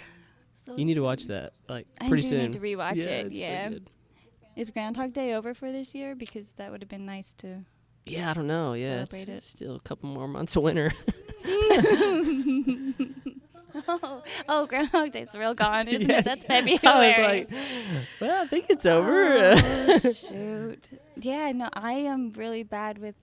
So You need to smooth. watch that, like, I pretty do soon. need to rewatch yeah, it. it's pretty Yeah. good. Is Groundhog Day over for this year? Because that would have been nice to. Yeah, I don't know. Yeah, it's Celebrate it. still a couple more months of winter. Oh, Groundhog Day's real gone, isn't Yeah. it? That's February. I was like, well, I think it's over. Oh, shoot. Yeah, no, I am really bad with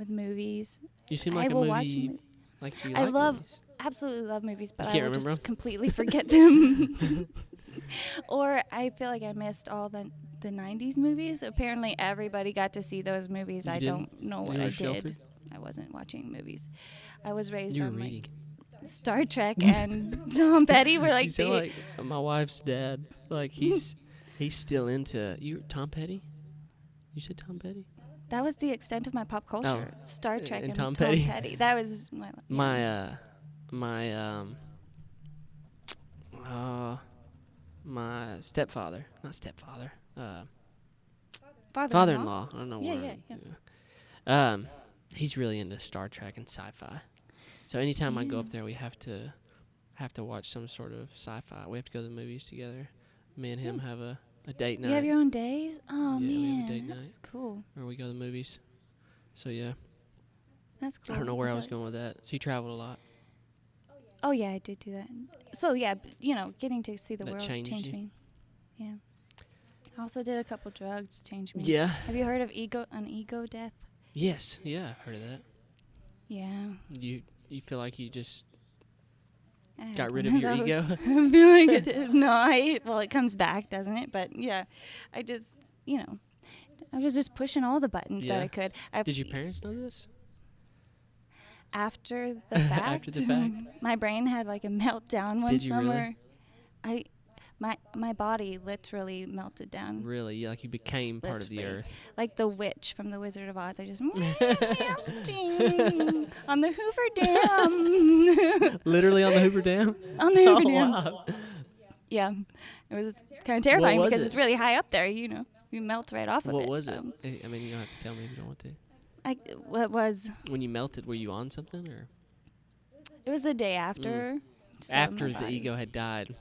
movies. You seem I like a will watch movie. mo- Like you I like love- movies. Absolutely love movies, but You I can't will remember just 'em? completely forget them. Or I feel like I missed all the 90s movies. Apparently, everybody got to see those movies. You I didn't? don't know You what were I sheltered? did. I wasn't watching movies. I was raised You were on reading. like Star Trek and Tom Petty were You like sound the like my wife's dad. Like he's still into you. Tom Petty. You said Tom Petty. that was the extent of my pop culture. Oh, Star Trek and and Tom Tom Petty. Petty. That was my stepfather, not stepfather, father-in-law. father-in-law. I don't know Yeah, where. yeah. He's really into Star Trek and sci-fi. So anytime I go up there, we have to watch some sort of sci-fi. We have to go to the movies together. Me and him have a date night. You have your own days? Oh, Yeah, we have a man. date That's night. cool. where we go to the movies. So yeah, That's cool. I don't know where I was Okay. going with that. So he traveled a lot. Oh, yeah, I did do that. So, yeah, getting to see the That world changed changed you? me. Yeah. I also did a couple drugs, changed me. Yeah. Have you heard of an ego death? Yes. Yeah, I've heard of that. Yeah. You feel like you just I got had rid one of your those. ego? I feel like it did. No, it comes back, doesn't it? But, yeah, I just, I was just pushing all the buttons that Yeah. I could. Did your parents know this? After the fact, After the fact? my brain had like a meltdown one Did you really? summer. My body literally melted down. Really? Yeah, like you became part of the Literally. earth. Like the witch from The Wizard of Oz. I just melting on the Hoover Dam. Literally on the Hoover Dam? On the Hoover Oh, Dam. wow. Yeah. It was kind of terrifying was because it? it's really high up there, you melt right off of it. What was it? I mean, you don't have to tell me if you don't want to. What was? When you melted, were you on something, or It was the day after. So after my the body- ego had died?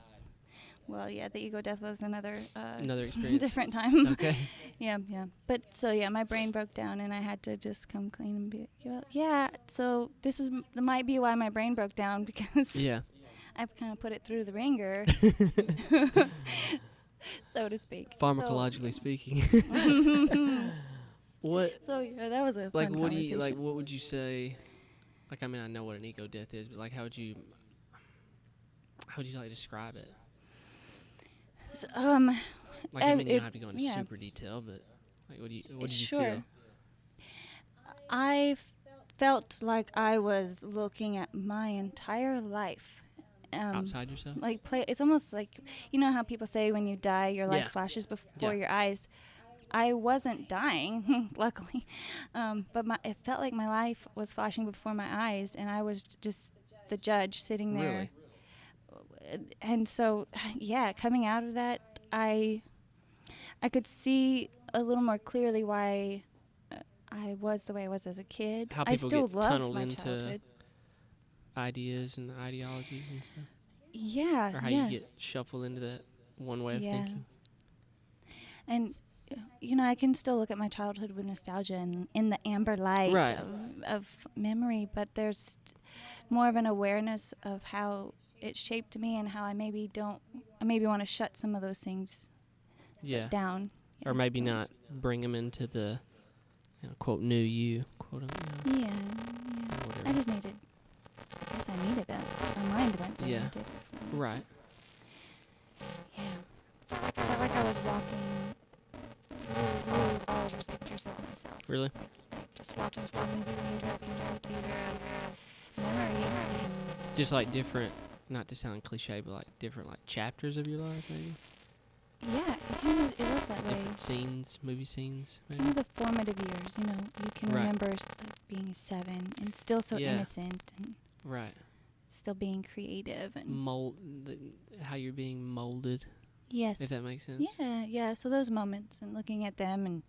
Well, yeah, the ego death was another Another experience. different time. Okay. Yeah. But so yeah, my brain broke down, and I had to just come clean and be like, yeah. So this might be why my brain broke down, because Yeah. I've kind of put it through the ringer, so to speak. Pharmacologically speaking. What? So yeah, that was a Like, fun what do you conversation. What would you say? Like, I mean, I know what an ego death is, but like, how would you like describe it? So, Like, I mean, you it- don't have to go into yeah. super detail, but like, what did you Sure. feel? I felt like I was looking at my entire life. Outside yourself? Like it's almost like, you know how people say when you die your life Yeah. flashes before Yeah. your eyes. I wasn't dying, luckily, but it felt like my life was flashing before my eyes, and I was just the judge sitting there. Really? And so, yeah, coming out of that, I could see a little more clearly why I was the way I was as a kid. How I people still get love tunneled my into childhood. ideas and ideologies and stuff, Yeah, or how yeah. you get shuffled into that one way of Yeah. thinking. And you know, I can still look at my childhood with nostalgia and in the amber light Right. of memory, but there's more of an awareness of how it shaped me and how I maybe want to shut some of those things Yeah. down. Or maybe not bring them into the quote new you, quote unquote. Yeah. Whatever. I just needed. I guess I needed that. My mind went there. Yeah. It did it for me. Right. Yeah. I felt like I was walking through all pictures of myself. Really? Like just walking through memories. Just like different, not to sound cliche, but like different like chapters of your life, maybe. Yeah, it was that way. Different scenes, movie scenes, maybe. Kind of the formative years, you know. You can Right. remember being 7 and still so Yeah. innocent and Right. still being creative and How you're being molded, yes. if that makes sense. Yeah. So those moments and looking at them and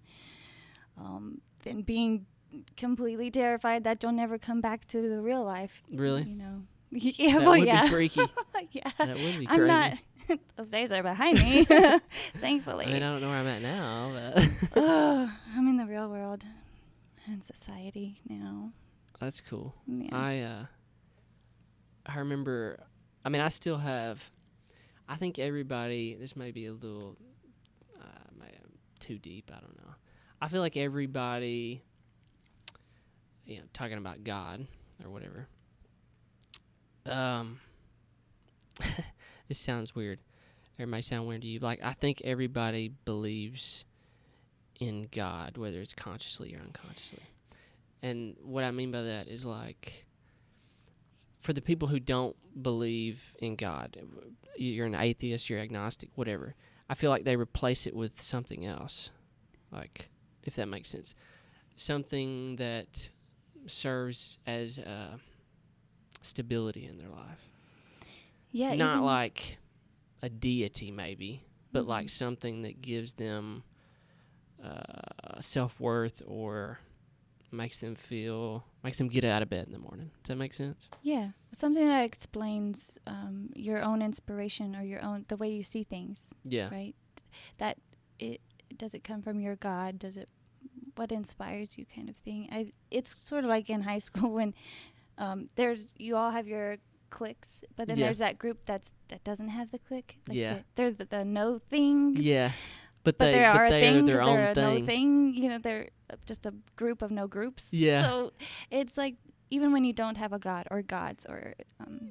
then being completely terrified that you'll never come back to the real life. Really? You know. Yeah. That would be freaky. Yeah. That would be crazy. I'm not. Those days are behind me, thankfully. I mean, I don't know where I'm at now, but Oh, I'm in the real world and society now. that's cool. Yeah. I remember. I mean, I still have. I think everybody. This may be a little too deep. I don't know. I feel like everybody. Talking about God or whatever. This sounds weird. It may sound weird to you. Like, I think everybody believes in God, whether it's consciously or unconsciously. And what I mean by that is, like, for the people who don't believe in God, you're an atheist, you're agnostic, whatever, I feel like they replace it with something else. Like, if that makes sense. Something that serves as stability in their life. Yeah. Not even like a deity, maybe, but Mhm. like something that gives them self-worth or makes them get out of bed in the morning. Does that make sense? Yeah, something that explains your own inspiration or the way you see things, Yeah. right? That does it come from your God? What inspires you, kind of thing? It's sort of like in high school when you all have your cliques, but then Yeah. there's that group that doesn't have the clique. Like Yeah. they're the no things. Yeah. But there are things their that own are a thing. no thing. You know, they're just a group of no groups. Yeah. So it's like even when you don't have a god or gods or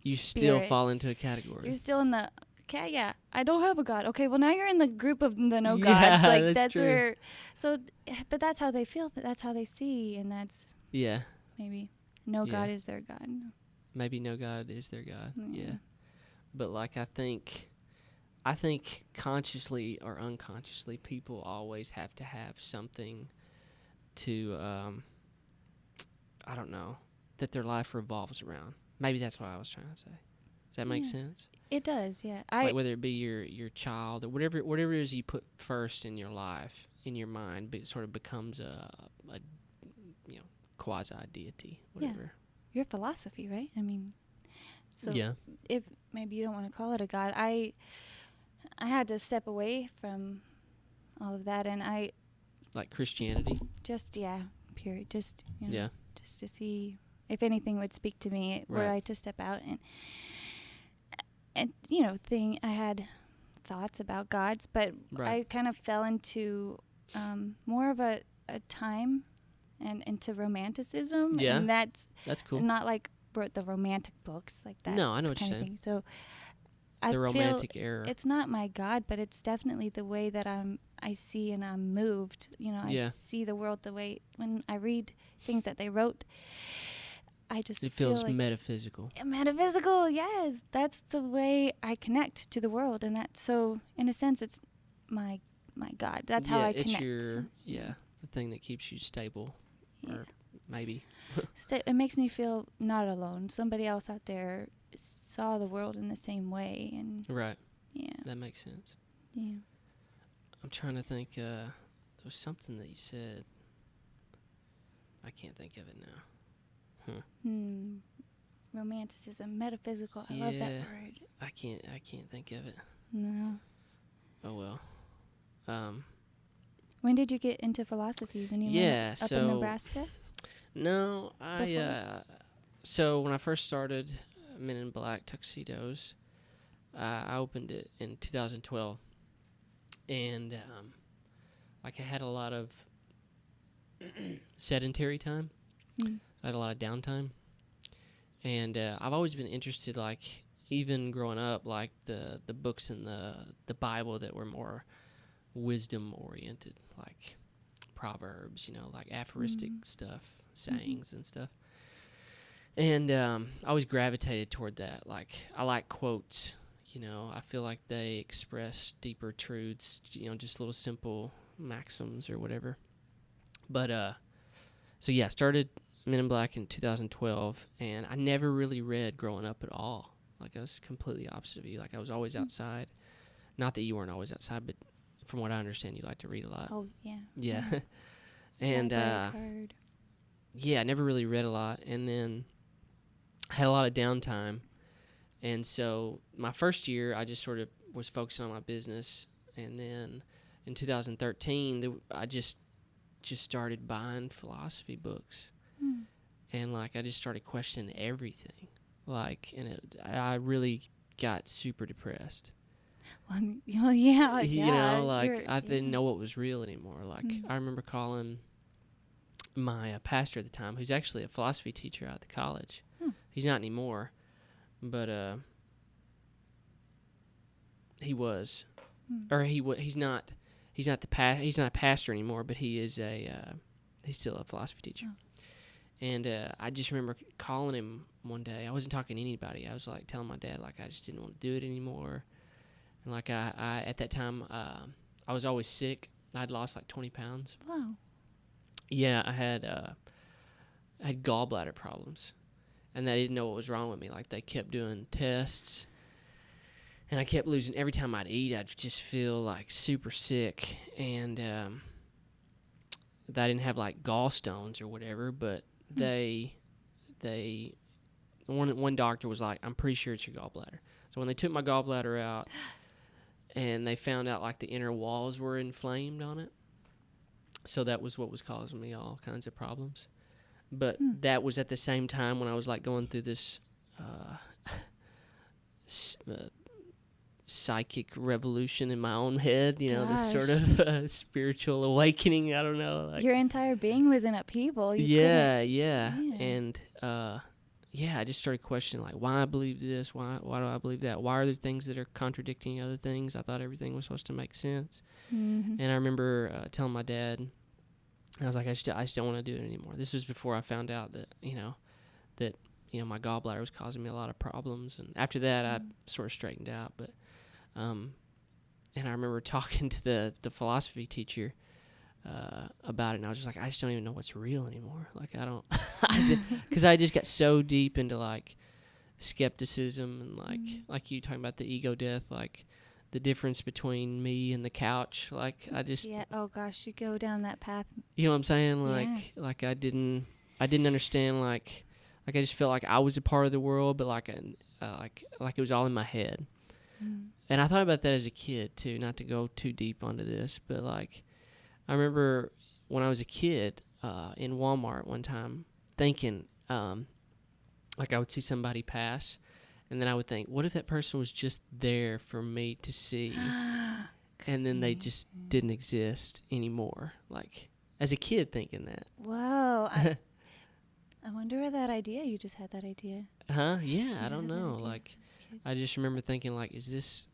You still spirit, fall into a category. you're still in the I don't have a god. Okay, well now you're in the group of the no Yeah, gods. Like that's true. where but that's how they feel, but that's how they see, and that's Yeah. maybe no Yeah. god is their god. Maybe no God is their God. Mm. Yeah. But like I think consciously or unconsciously people always have to have something to I don't know, that their life revolves around. Maybe that's what I was trying to say. Does that make Yeah. sense? It does, yeah. Like whether it be your child or whatever it is you put first in your life, in your mind, but it sort of becomes a quasi deity, whatever. Your philosophy, right? I mean, so Yeah. if maybe you don't want to call it a god, I had to step away from all of that, and I Like Christianity. just period, just Yeah. just to see if anything would speak to me, were Right. I to step out and I had thoughts about gods, but Right. I kind of fell into more of a time and into romanticism. Yeah. And that's That's cool. not like wrote the romantic books like that. No, I know what kind you're of saying. thing. So The I feel romantic era. it's not my God, but it's definitely the way that I see and I'm moved. I Yeah. see the world the way when I read things that they wrote. I just It feel feels like metaphysical. metaphysical. Yes, that's the way I connect to the world, and that so in a sense it's my God. That's how I it's connect. the thing that keeps you stable, Yeah. or maybe. It makes me feel not alone. Somebody else out there saw the world in the same way, and Right. yeah, That makes sense. yeah. I'm trying to think. There was something that you said. I can't think of it now. Romanticism, metaphysical. I love that Yeah. word. I can't think of it. No. Oh well. When did you get into philosophy? When you went up in so Nebraska? no, I Before? so when I first started Men in Black Tuxedos, I opened it in 2012, and like I had a lot of sedentary time. Mm. I had a lot of downtime, and I've always been interested, like even growing up, like the books in the Bible that were more wisdom oriented, like Proverbs, like aphoristic stuff, sayings and stuff. And I always gravitated toward that. Like I like quotes. I feel like they express deeper truths. Just little simple maxims or whatever. But so yeah, I started Men in Black in 2012, and I never really read growing up at all. Like I was completely opposite of you. Like I was always outside. Not that you weren't always outside, but from what I understand, you like to read a lot. Oh yeah. Yeah. And Library card. yeah, I never really read a lot, and then I had a lot of downtime. And so my first year, I just sort of was focusing on my business, and then in 2013, I just started buying philosophy books, and like I just started questioning everything, and I really got super depressed. Well, yeah. I didn't know what was real anymore. Like I remember calling my pastor at the time, who's actually a philosophy teacher out at the college. He's not anymore, but he was, or he's not a pastor anymore, but he is he's still a philosophy teacher. And I just remember calling him one day. I wasn't talking to anybody. I was like telling my dad like I just didn't want to do it anymore. And like I at that time I was always sick. I'd lost like 20 pounds. Wow. Yeah, I had gallbladder problems, and they didn't know what was wrong with me. Like they kept doing tests, and I kept losing. Every time I'd eat, I'd just feel like super sick, and I didn't have like gallstones or whatever, but one doctor was like, I'm pretty sure it's your gallbladder. So when they took my gallbladder out, and they found out like the inner walls were inflamed on it, so that was what was causing me all kinds of problems. But that was at the same time when I was like going through this psychic revolution in my own head, this sort of spiritual awakening. I don't know. Like, your entire being was in upheaval. Yeah. And I just started questioning like why I believe this, why do I believe that? Why are there things that are contradicting other things? I thought everything was supposed to make sense. And I remember telling my dad, I was like, I just don't want to do it anymore. This was before I found out that my gallbladder was causing me a lot of problems. And after that, I sort of straightened out. But and I remember talking to the philosophy teacher about it, and I was just like, I just don't even know what's real anymore. Like I don't, because I just got so deep into like skepticism and like you talking about the ego death, like the difference between me and the couch. Like I just oh gosh, you go down that path. you know what I'm saying? Like I didn't. I didn't understand like I just felt like I was a part of the world, but like it was all in my head. And I thought about that as a kid too, not to go too deep onto this, but like I remember when I was a kid in Walmart one time thinking like I would see somebody pass and then I would think, what if that person was just there for me to see and then they just didn't exist anymore? Like as a kid thinking that. Whoa. I wonder where that idea, you just had that idea. Yeah, I don't know. Like, I just remember thinking, like, is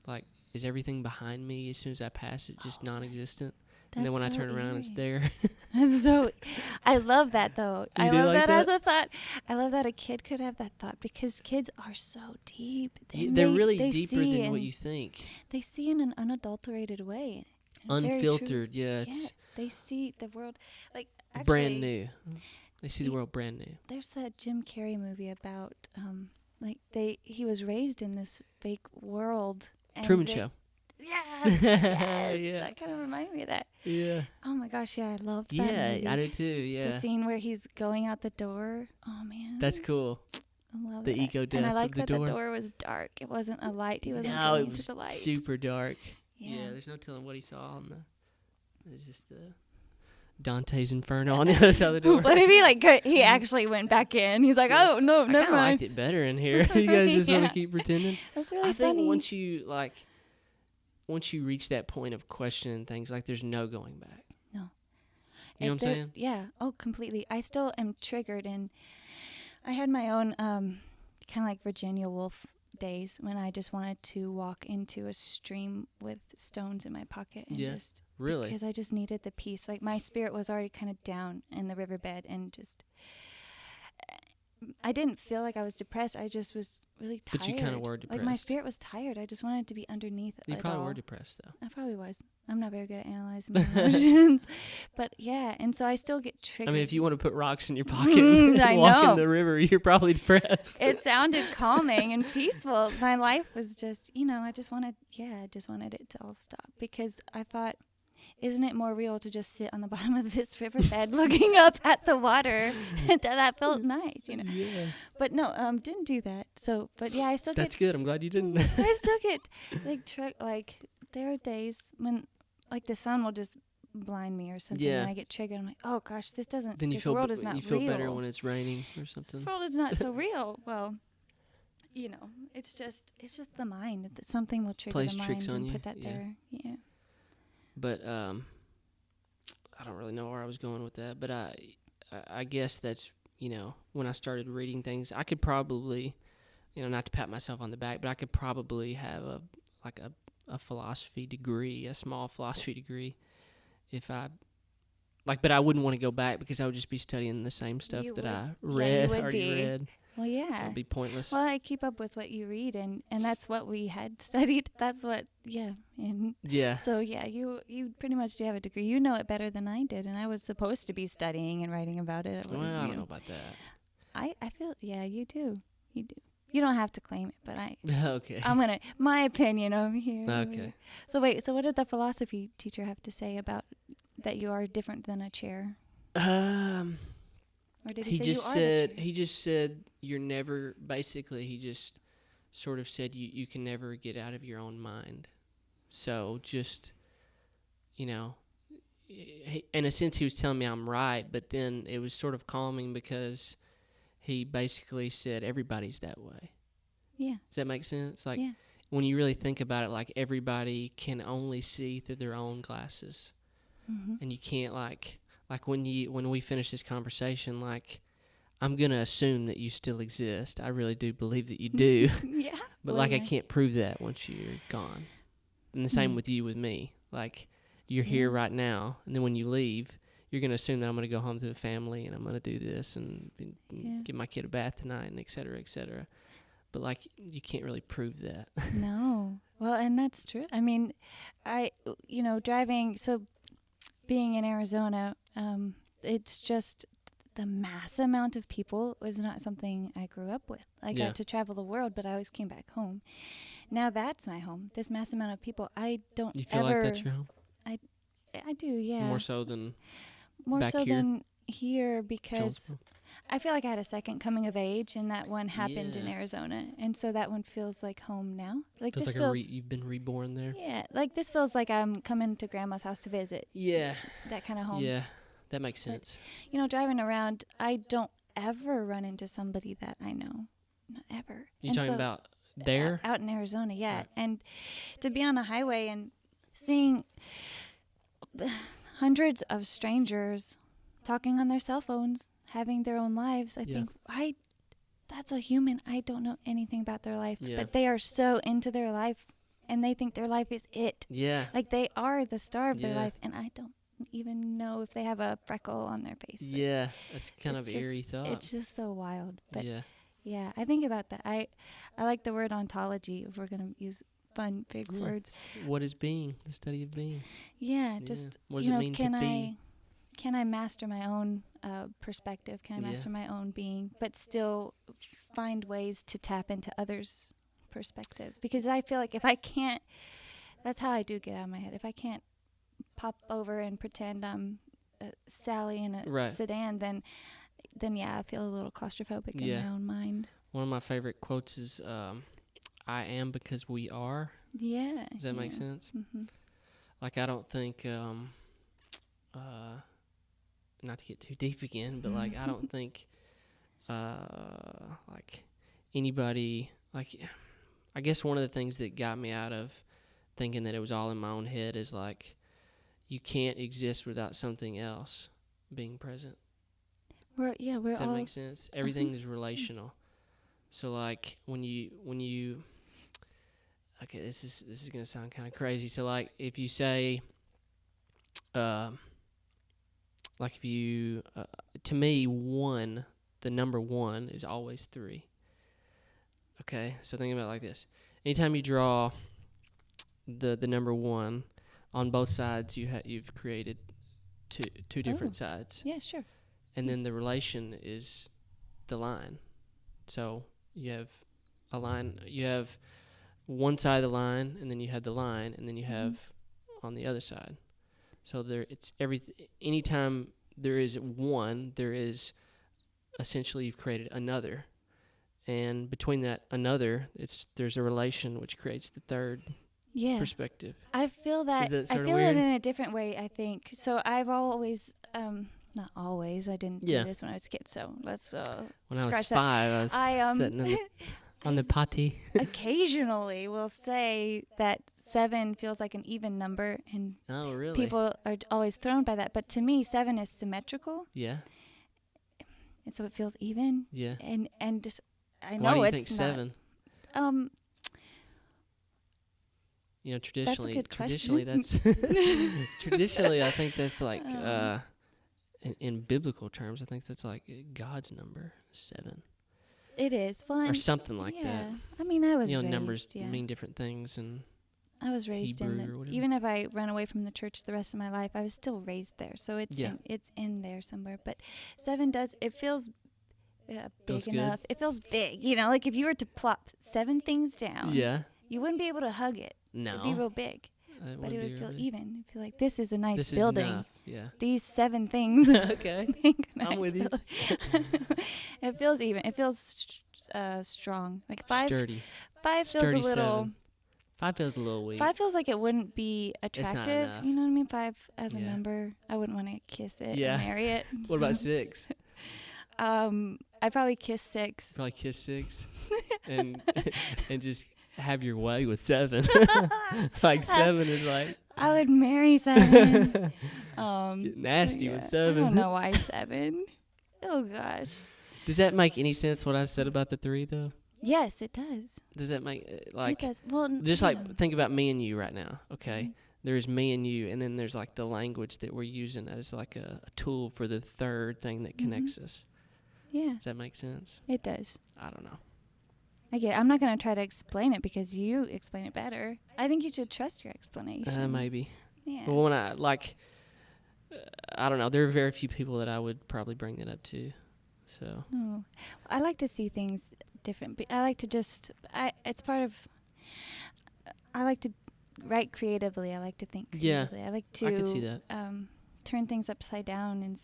everything behind me as soon as I pass it just non-existent? And then when I turn around, it's there. So, I love that, though. I love like that as a thought. I love that a kid could have that thought because kids are so deep. They're really deeper than what you think. They see in an unadulterated way. Unfiltered, yeah. They see the world, like, actually, brand new. They see the world brand new. There's that Jim Carrey movie about, he was raised in this fake world. And Truman Show. Yes, Yeah. That kind of reminded me of that. Yeah. Oh my gosh, yeah, I love that movie. I do too, yeah. The scene where he's going out the door. Oh man. That's cool. I love the that. ego death And I like of the that door. the door was dark. It wasn't a light. He wasn't No, going it into was the light. super dark. Yeah. There's no telling what he saw on the. It's just Dante's Inferno on the other side of the door. What if he actually went back in? He's like, oh no, never I mind. liked it better in here. You guys just want to keep pretending. That's really I think funny. once you reach that point of questioning things, like there's no going back. No. You know what I'm saying? Yeah. Oh, completely. I still am triggered, and I had my own kind of like Virginia Woolf days when I just wanted to walk into a stream with stones in my pocket. And just really? Because I just needed the peace. Like my spirit was already kind of down in the riverbed, and just I didn't feel like I was depressed. I just was really tired. But you kind of were depressed. Like my spirit was tired. I just wanted to be underneath it. You probably were depressed though. I probably was. I'm not very good at analyzing my emotions. But yeah, and so I still get triggered. I mean, if you want to put rocks in your pocket and walk in the river, you're probably depressed. It sounded calming and peaceful. My life was just, I just wanted it to all stop because I thought, isn't it more real to just sit on the bottom of this riverbed looking up at the water? That felt nice, Yeah. But no, didn't do that. So, but yeah, I still That's good. I'm glad you didn't. I still get there are days when the sun will just blind me or something, and I get triggered. I'm like, oh gosh, this doesn't. Then this world is not real. You feel better when it's raining or something. This world is not so real. Well, it's just the mind. Something will trigger Plays the mind tricks on and you. put that there. Yeah. But I don't really know where I was going with that. But I guess that's when I started reading things, I could probably, not to pat myself on the back, but I could probably have a philosophy degree, a small philosophy degree, if I but I wouldn't want to go back because I would just be studying the same stuff I already read. Well, yeah. So it'd be pointless. Well, I keep up with what you read, and that's what we had studied. That's what, And yeah. So, yeah, you pretty much do have a degree. You know it better than I did, and I was supposed to be studying and writing about it. Well, I don't know about that. I feel, you do. You do. You don't have to claim it, but okay. I'm going to, my opinion over here. Okay. So, wait, what did the philosophy teacher have to say about that you are different than a chair? Or did he say just you are said the chair? he just said you're never. Basically, he just sort of said you can never get out of your own mind. So just, in a sense, he was telling me I'm right, but then it was sort of calming because he basically said everybody's that way. Yeah. Does that make sense? When you really think about it, everybody can only see through their own glasses, and you can't when we finish this conversation, I'm going to assume that you still exist. I really do believe that you do. Yeah. But I can't prove that once you're gone. And the same with you, with me. You're here right now, and then when you leave, you're going to assume that I'm going to go home to the family and I'm going to do this and give my kid a bath tonight and et cetera, et cetera. But you can't really prove that. No. Well, and that's true. I mean, driving, so being in Arizona, it's just the mass amount of people was not something I grew up with. I got to travel the world, but I always came back home. Now that's my home. This mass amount of people, I don't You feel like that's your home? I do, yeah. More so than More back so here? than here because I feel like I had a second coming of age, and that one happened in Yeah. Arizona, and so that one feels like home now. Like Feels this like feels, you've been reborn there. yeah, like this feels like I'm coming to Grandma's house to visit. Yeah. That kind of home. Yeah. That makes But, sense. Driving around, I don't ever run into somebody that I know, not ever. You And talking so, about there? out in Arizona, yeah, Right. and to be on a highway and seeing hundreds of strangers talking on their cell phones, having their own lives. I Yeah. think that's a human. I don't know anything about their life, Yeah. but they are so into their life, and they think their life is it. Yeah. Like they are the star of their Yeah. life, and I don't even know if they have a freckle on their face. Yeah. That's kind of It's just- eerie thought. It's just so wild. But yeah. yeah, I think about that. I like the word ontology, if we're going to use fun big Yeah. words. What is being? The study of being. Yeah, Yeah. just What does it mean can to be? can I master my own perspective? Can I Yeah. master my own being, but still find ways to tap into others' perspective? Because I feel like if I can't, that's how I do get out of my head. If I can't pop over and pretend I'm Sally in a Right. sedan, then yeah, I feel a little claustrophobic Yeah. in my own mind. One of my favorite quotes is, "I am because we are." Yeah. Does that make sense? Mm-hmm. Like, I don't think, not to get too deep again, but like, I don't think, like anybody, like, I guess one of the things that got me out of thinking that it was all in my own head is like, you can't exist without something else being present. We're Does that all make sense? Everything is relational. So like when you okay, this is gonna sound kind of crazy. So like if you say, like if you, to me, the number one is always 3. Okay, so think about it like this: anytime you draw the number 1 on both sides, you've created two different sides. Yeah, sure. And then the relation is the line. So you have a line, you have one side of the line, and then you have the line, and then you have on the other side. So anytime there is one, there is essentially you've created another. And between that another, there's a relation which creates the third perspective. I feel that. Is that I sorta feel weird? it in a different way, I think. So I've always, not always. I didn't do this when I was a kid. So let's When I was scratch 5, I was sitting on the potty. occasionally will say that 7 feels like an even number, and Oh, really? people are always thrown by that. But to me, 7 is symmetrical, Yeah. and so it feels even. Yeah. And just I Why know do you it's think not. 7? You know, traditionally, good traditionally question. traditionally, I think that's like in biblical terms, I think that's like God's number, 7, It is fun. or something like yeah. that. I mean, I was You know, raised, numbers yeah. mean different things, and I was raised Hebrew in or whatever. even if I run away from the church the rest of my life, I was still raised there. So it's it's in there somewhere. But 7 it feels big Feels good? enough. It feels big. Like if you were to plop 7 things down, yeah, you wouldn't be able to hug it. no, It'd be real big, but it would feel even. even. It'd feel like this is a nice This building. is enough. Yeah. These 7 things Okay. make a nice I'm with you. building. It feels even. It feels strong. Like 5. Sturdy. 5 feels Sturdy a little. 7. 5 feels a little weak. 5 feels like it wouldn't be not attractive. enough. You know what I mean? 5 as a Yeah. number. I wouldn't want to kiss it Yeah. and marry it. What about 6? I'd probably kiss 6. Probably kiss 6, and and just have your way with 7. Like 7 is like I would marry 7. get nasty with I 7. don't know why 7. Oh gosh. Does that make any sense? What I said about the 3, though? Yes, it does. Does that make It like does. Well, just yeah. like think about me and you right now? Okay, Mhm. there's me and you, and then there's like the language that we're using as like a tool for the third thing that connects us. Yeah, Does that make sense? it does. I don't know. I get it. I'm not going to try to explain it because you explain it better. I think you should trust your explanation. Maybe. Yeah. Well, when I I don't know. There are very few people that I would probably bring that up to. So No. I like to see things different. I like to just, it's part of, I like to write creatively. I like to think Yeah, creatively. I like to I can see that. turn things upside down and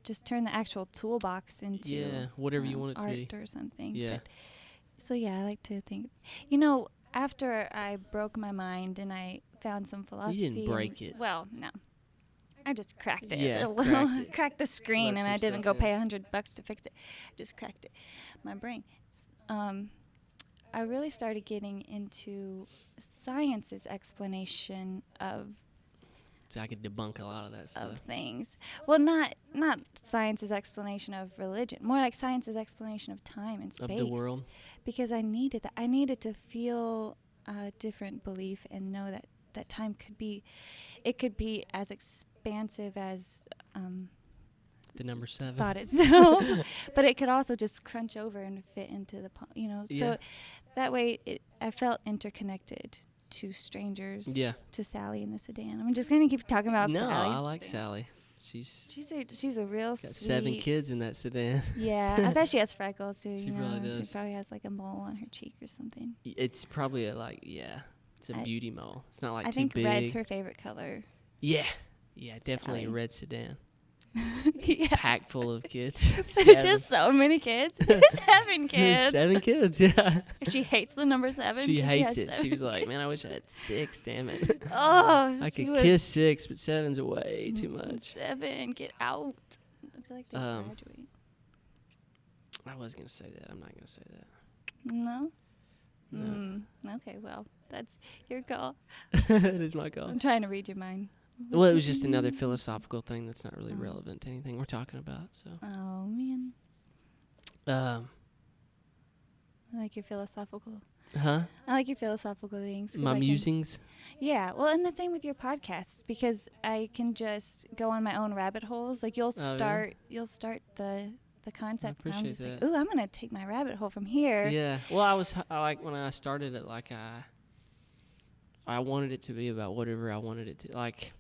just turn the actual toolbox into whatever you want it to be. art or something. Yeah. But, so yeah, I like to think. After I broke my mind and I found some philosophy. You didn't break it. Well, no. I just cracked it Yeah, a little. cracked it. Cracked the screen, Let and some I didn't stuff go in. pay $100 to fix it. Just cracked it. My brain. I really started getting into science's explanation of So I could debunk a lot of that stuff. things. Well, not science's explanation of religion, more like science's explanation of time and space. Of the world. Because I needed that. I needed to feel a different belief and know that time could be as expansive as The number 7. thought itself, but it could also just crunch over and fit into the Yeah. So that way I felt interconnected to strangers. Yeah. To Sally in the sedan. I'm just gonna keep talking about No, Sally. I like Sally. She's a real Got sweet. 7 kids in that sedan. Yeah, I bet she has freckles too. She probably does. She probably has like a mole on her cheek or something. It's probably it's a beauty mole. It's not like I too think big. red's her favorite color. Yeah, definitely Sally. a red sedan. Yeah. Packed full of kids. 7. Just so many kids. 7 kids. 7 kids, yeah. She hates the number 7. She 'cause hates has it. 7. She was like, man, I wish I had 6, damn it. Oh, I she could would- kiss 6, but 7's way too much. 7, get out. I feel like they graduate. I was going to say that. I'm not going to say that. No? No. Okay, well, that's your call. That is my call. I'm trying to read your mind. Well, it was just another philosophical thing that's not really relevant to anything we're talking about. So, Oh, man. um, I like your philosophical. huh? I like your philosophical things. 'cause My I can- musings. Yeah, well, and the same with your podcasts because I can just go on my own rabbit holes. Like you'll start the concept. And I'm appreciate just like, that. ooh, I'm gonna take my rabbit hole from here. Yeah. Well, I like when I started it, like I wanted it to be about whatever I wanted it to. Like,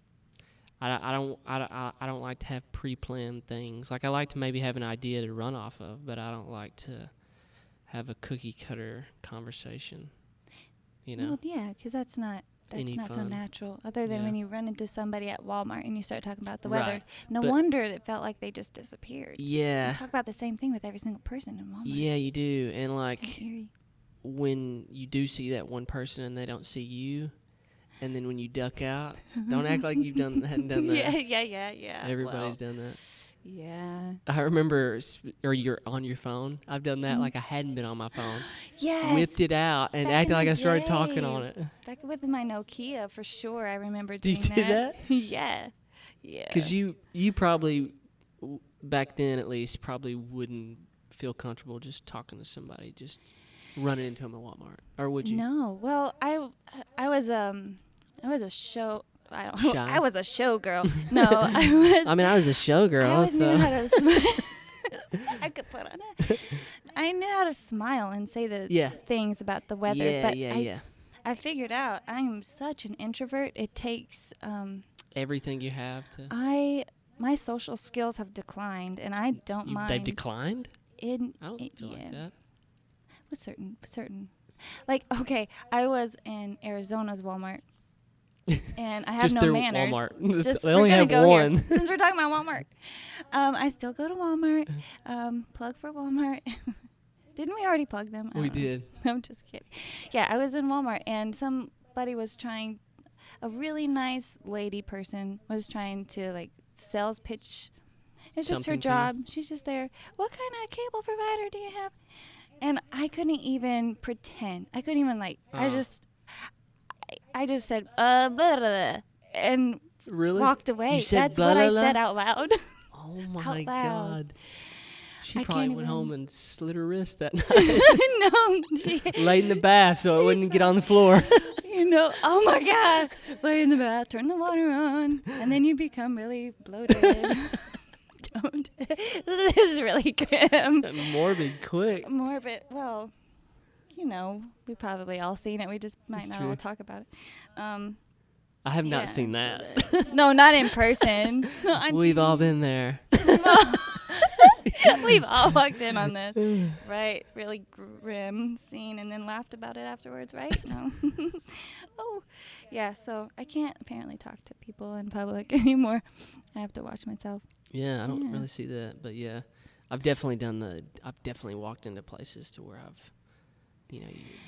I don't like to have pre-planned things. Like, I like to maybe have an idea to run off of, but I don't like to have a cookie cutter conversation. You know. Well, yeah, because that's not Any so fun. natural. Other than Yeah. when you run into somebody at Walmart and you start talking about the Right. weather. No But- wonder it felt like they just disappeared. Yeah. You talk about the same thing with every single person in Walmart. Yeah, you do. And Kinda like eerie. when you do see that one person and they don't see you, and then when you duck out, don't act like hadn't done that. Yeah. Everybody's done that. Yeah. I remember, or you're on your phone. I've done that like I hadn't been on my phone. Yes. Whipped it out and Back acted in like the I started talking day. on it. Back with my Nokia, for sure. I remember Did doing you do that? Yeah. Yeah. Because you probably, back then at least, probably wouldn't feel comfortable just talking to somebody, just running into them at Walmart. Or would you? No. Well, I was a show. Shy? I was a show girl. No, I was. I mean, I was a showgirl, I always so. knew how to smile. I could put on it. I knew how to smile and say the Yeah. things about the weather. But Yeah. I figured out I'm such an introvert. It takes Everything you have to. my social skills have declined, and I don't mind. They've declined? I I don't feel like that. With certain. Like, okay, I was in Arizona's Walmart. And I have Just no their manners. Walmart. Just They we're only gonna have go one. here. Since we're talking about Walmart, I still go to Walmart. Plug for Walmart. Didn't we already plug them? I We don't know. did. I'm just kidding. Yeah, I was in Walmart, and somebody was trying. A really nice lady person was trying to like sales pitch. It's just her Something to you. job. She's just there. What kind of cable provider do you have? And I couldn't even pretend. I couldn't even like. I just said blah, blah, blah, and Really? walked away. You said That's blah, what blah, I blah? said out loud. Oh my Out loud. God. She I probably can't went even- home and slit her wrist that night. No, she, Laid in the bath so it wouldn't get on the floor. oh my God, lay in the bath, turn the water on, and then you become really bloated. Don't. This is really grim. Morbid quick. Morbid. Well, we probably all seen it. We just might It's not true. all talk about it. I have Yeah, not seen that's that. No, not in person. On We've TV. all been there. We've all walked in on this, right? Really grim scene, and then laughed about it afterwards, right? No. Oh, yeah. So I can't apparently talk to people in public anymore. I have to watch myself. Yeah, I don't Yeah. really see that, but yeah, I've definitely walked into places to where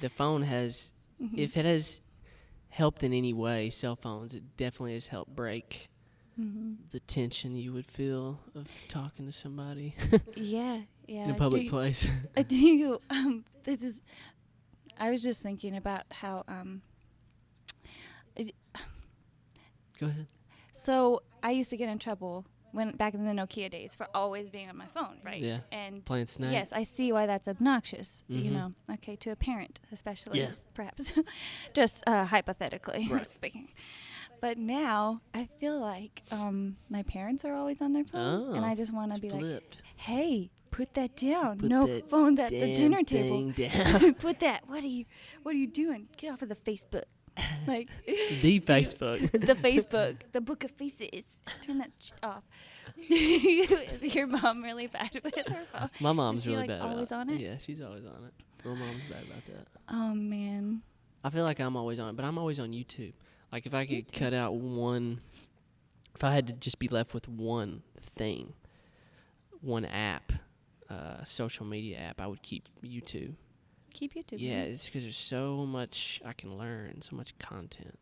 the phone has, Mhm. if it has helped in any way, cell phones, it definitely has helped break Mhm. the tension you would feel of talking to somebody Yeah, yeah. in a public place. Do you? I was just thinking about how. Go ahead. So I used to get in trouble back in the Nokia days for always being on my phone, right? Yeah. And Playing Snake. yes, I see why that's obnoxious. You Mhm. know, okay, to a parent especially, Yeah. perhaps, just hypothetically Right. speaking. But now I feel like my parents are always on their phone, and Oh, I just want to it's be like, flipped. "Hey, put that down. Put No that phones at the damn dinner table. thing down. Put that. What are you doing? Get off of the Facebook." Like The Facebook. the Facebook, the book of faces. Turn that off. Is your mom really bad with her phone? My mom's Is she, really like, bad always about on it? Yeah, she's always on it. My mom's bad about that. Oh man. I feel like I'm always on it, but I'm always on YouTube. Like if I could YouTube. cut out if I had to just be left with one thing, one app, social media app, I would keep YouTube. Keep YouTube. Yeah, man. it's because there's so much I can learn, so much content.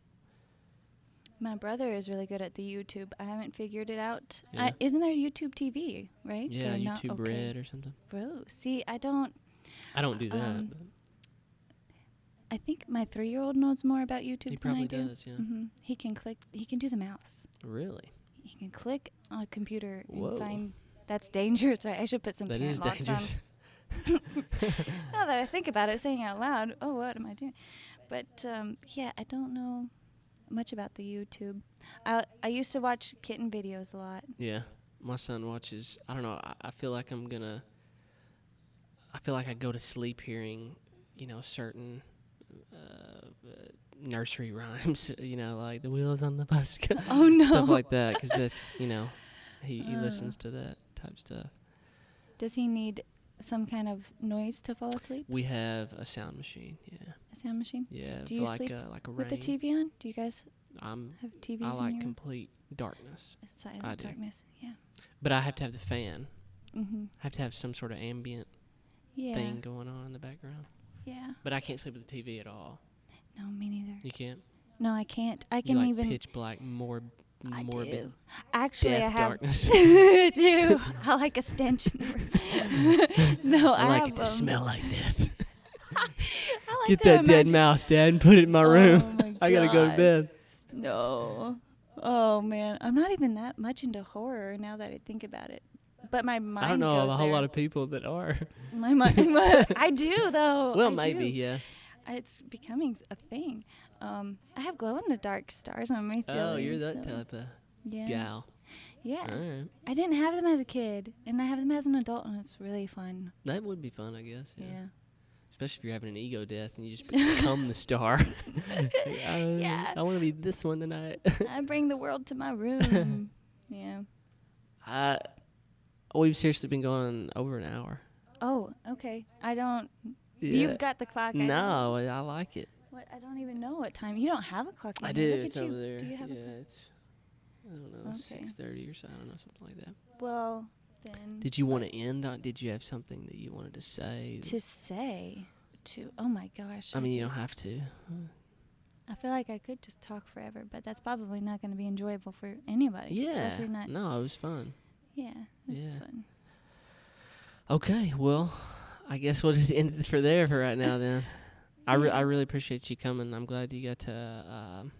My brother is really good at the YouTube. I haven't figured it out. Yeah. Isn't there YouTube TV, right? Yeah, Or not? YouTube Okay. Red or something. Bro, see, I don't. I don't do that. Um, But I think my 3-year-old knows more about YouTube he than I probably do. does, yeah. Hmm. He can click. He can do the mouse. Really? He can click on a computer Whoa. and find. That's dangerous, right? I should put some That parent is locks dangerous. on. Now that I think about it, saying out loud, oh, what am I doing? But yeah, I don't know much about the YouTube. I used to watch kitten videos a lot. Yeah. My son watches, I don't know, I feel like I feel like I go to sleep hearing, certain nursery rhymes, like the wheels on the bus. Oh no! Stuff like that, because that's, he listens to that type stuff. Does he need some kind of noise to fall asleep? We have a sound machine, yeah. A sound machine? Yeah, Do you like sleep like a with the rain. TV on? Do you guys I have TVs like in your room? complete darkness. Silent I do. darkness. Yeah. But I have to have the fan. Mhm. I have to have some sort of ambient Yeah. thing going on in the background. Yeah. But I can't sleep with the TV at all. No, me neither. You can't? No, I can't. I You can like even. pitch black, morbid do. Actually, I death have. darkness. do. I like a stench. No, I like have, it to smell like death. I like Get to that dead imagine- mouse, Dad, and put it in my room. Oh my I gotta go to God. bed. No. Oh man, I'm not even that much into horror now that I think about it. But my mind I don't know goes a whole there. lot of people that are. My mind. I do though. Well, I maybe, do. yeah. It's becoming a thing. I have glow in the dark stars on my ceiling. Oh, you're that so- type of Yeah. gal. Yeah. All right. I didn't have them as a kid, and I have them as an adult, and it's really fun. That would be fun, I guess. Yeah. Yeah. Especially if you're having an ego death and you just become the star. Yeah. I want to be this one tonight. I bring the world to my room. Yeah. We've seriously been going over an hour. Oh, okay. I don't. Yeah. You've got the clock. I don't. No, I like it. What? I don't even know what time. You don't have a clock. I in do. here. Look It's at you. over there. Do you have yeah, a clock? it's, I don't know, Okay. 6:30 or so. I don't know, something like that. Well, then. Did you want let's- to end on? Did you have something that you wanted to say? To say. Oh my gosh. I mean, you don't have to. I feel like I could just talk forever, but that's probably not going to be enjoyable for anybody. Yeah. Especially not. No, it was fun. Yeah. It was Yeah. fun. Okay, well, I guess we'll just end it for right now then. I Yeah. really appreciate you coming. I'm glad you got to,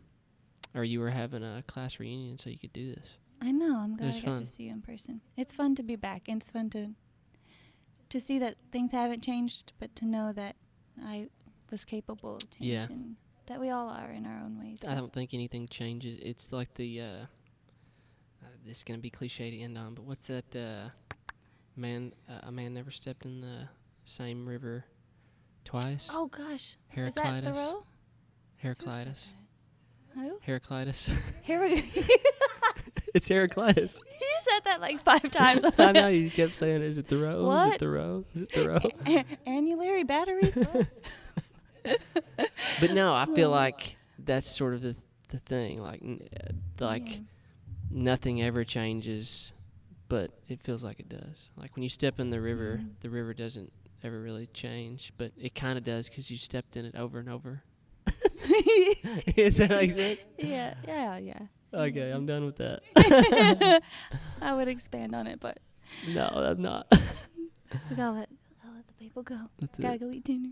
or you were having a class reunion so you could do this. I know. I'm glad was I got fun. to see you in person. It's fun to be back, and it's fun to see that things haven't changed, but to know that I was capable of change, Yeah. and that we all are in our own ways. I don't think anything changes. It's like the, this is going to be cliche to end on, but what's that, a man never stepped in the same river twice? Oh gosh, Heraclitus. is that Thoreau? Heraclitus. Who? Heraclitus. Here we go. It's Heraclitus. He said that like 5 times. I know you kept saying, "Is it Thoreau? What? Is it Thoreau? Is it Thoreau?" Annulary batteries. What? But no, I feel like that's sort of the thing. Like nothing ever changes, but it feels like it does. Like when you step in the river doesn't ever really change, but it kind of does because you stepped in it over and over. Does that make sense? Yeah. Okay, I'm done with that. I would expand on it, but No, I'm not. we gotta let the people go. That's Gotta it. go eat dinner.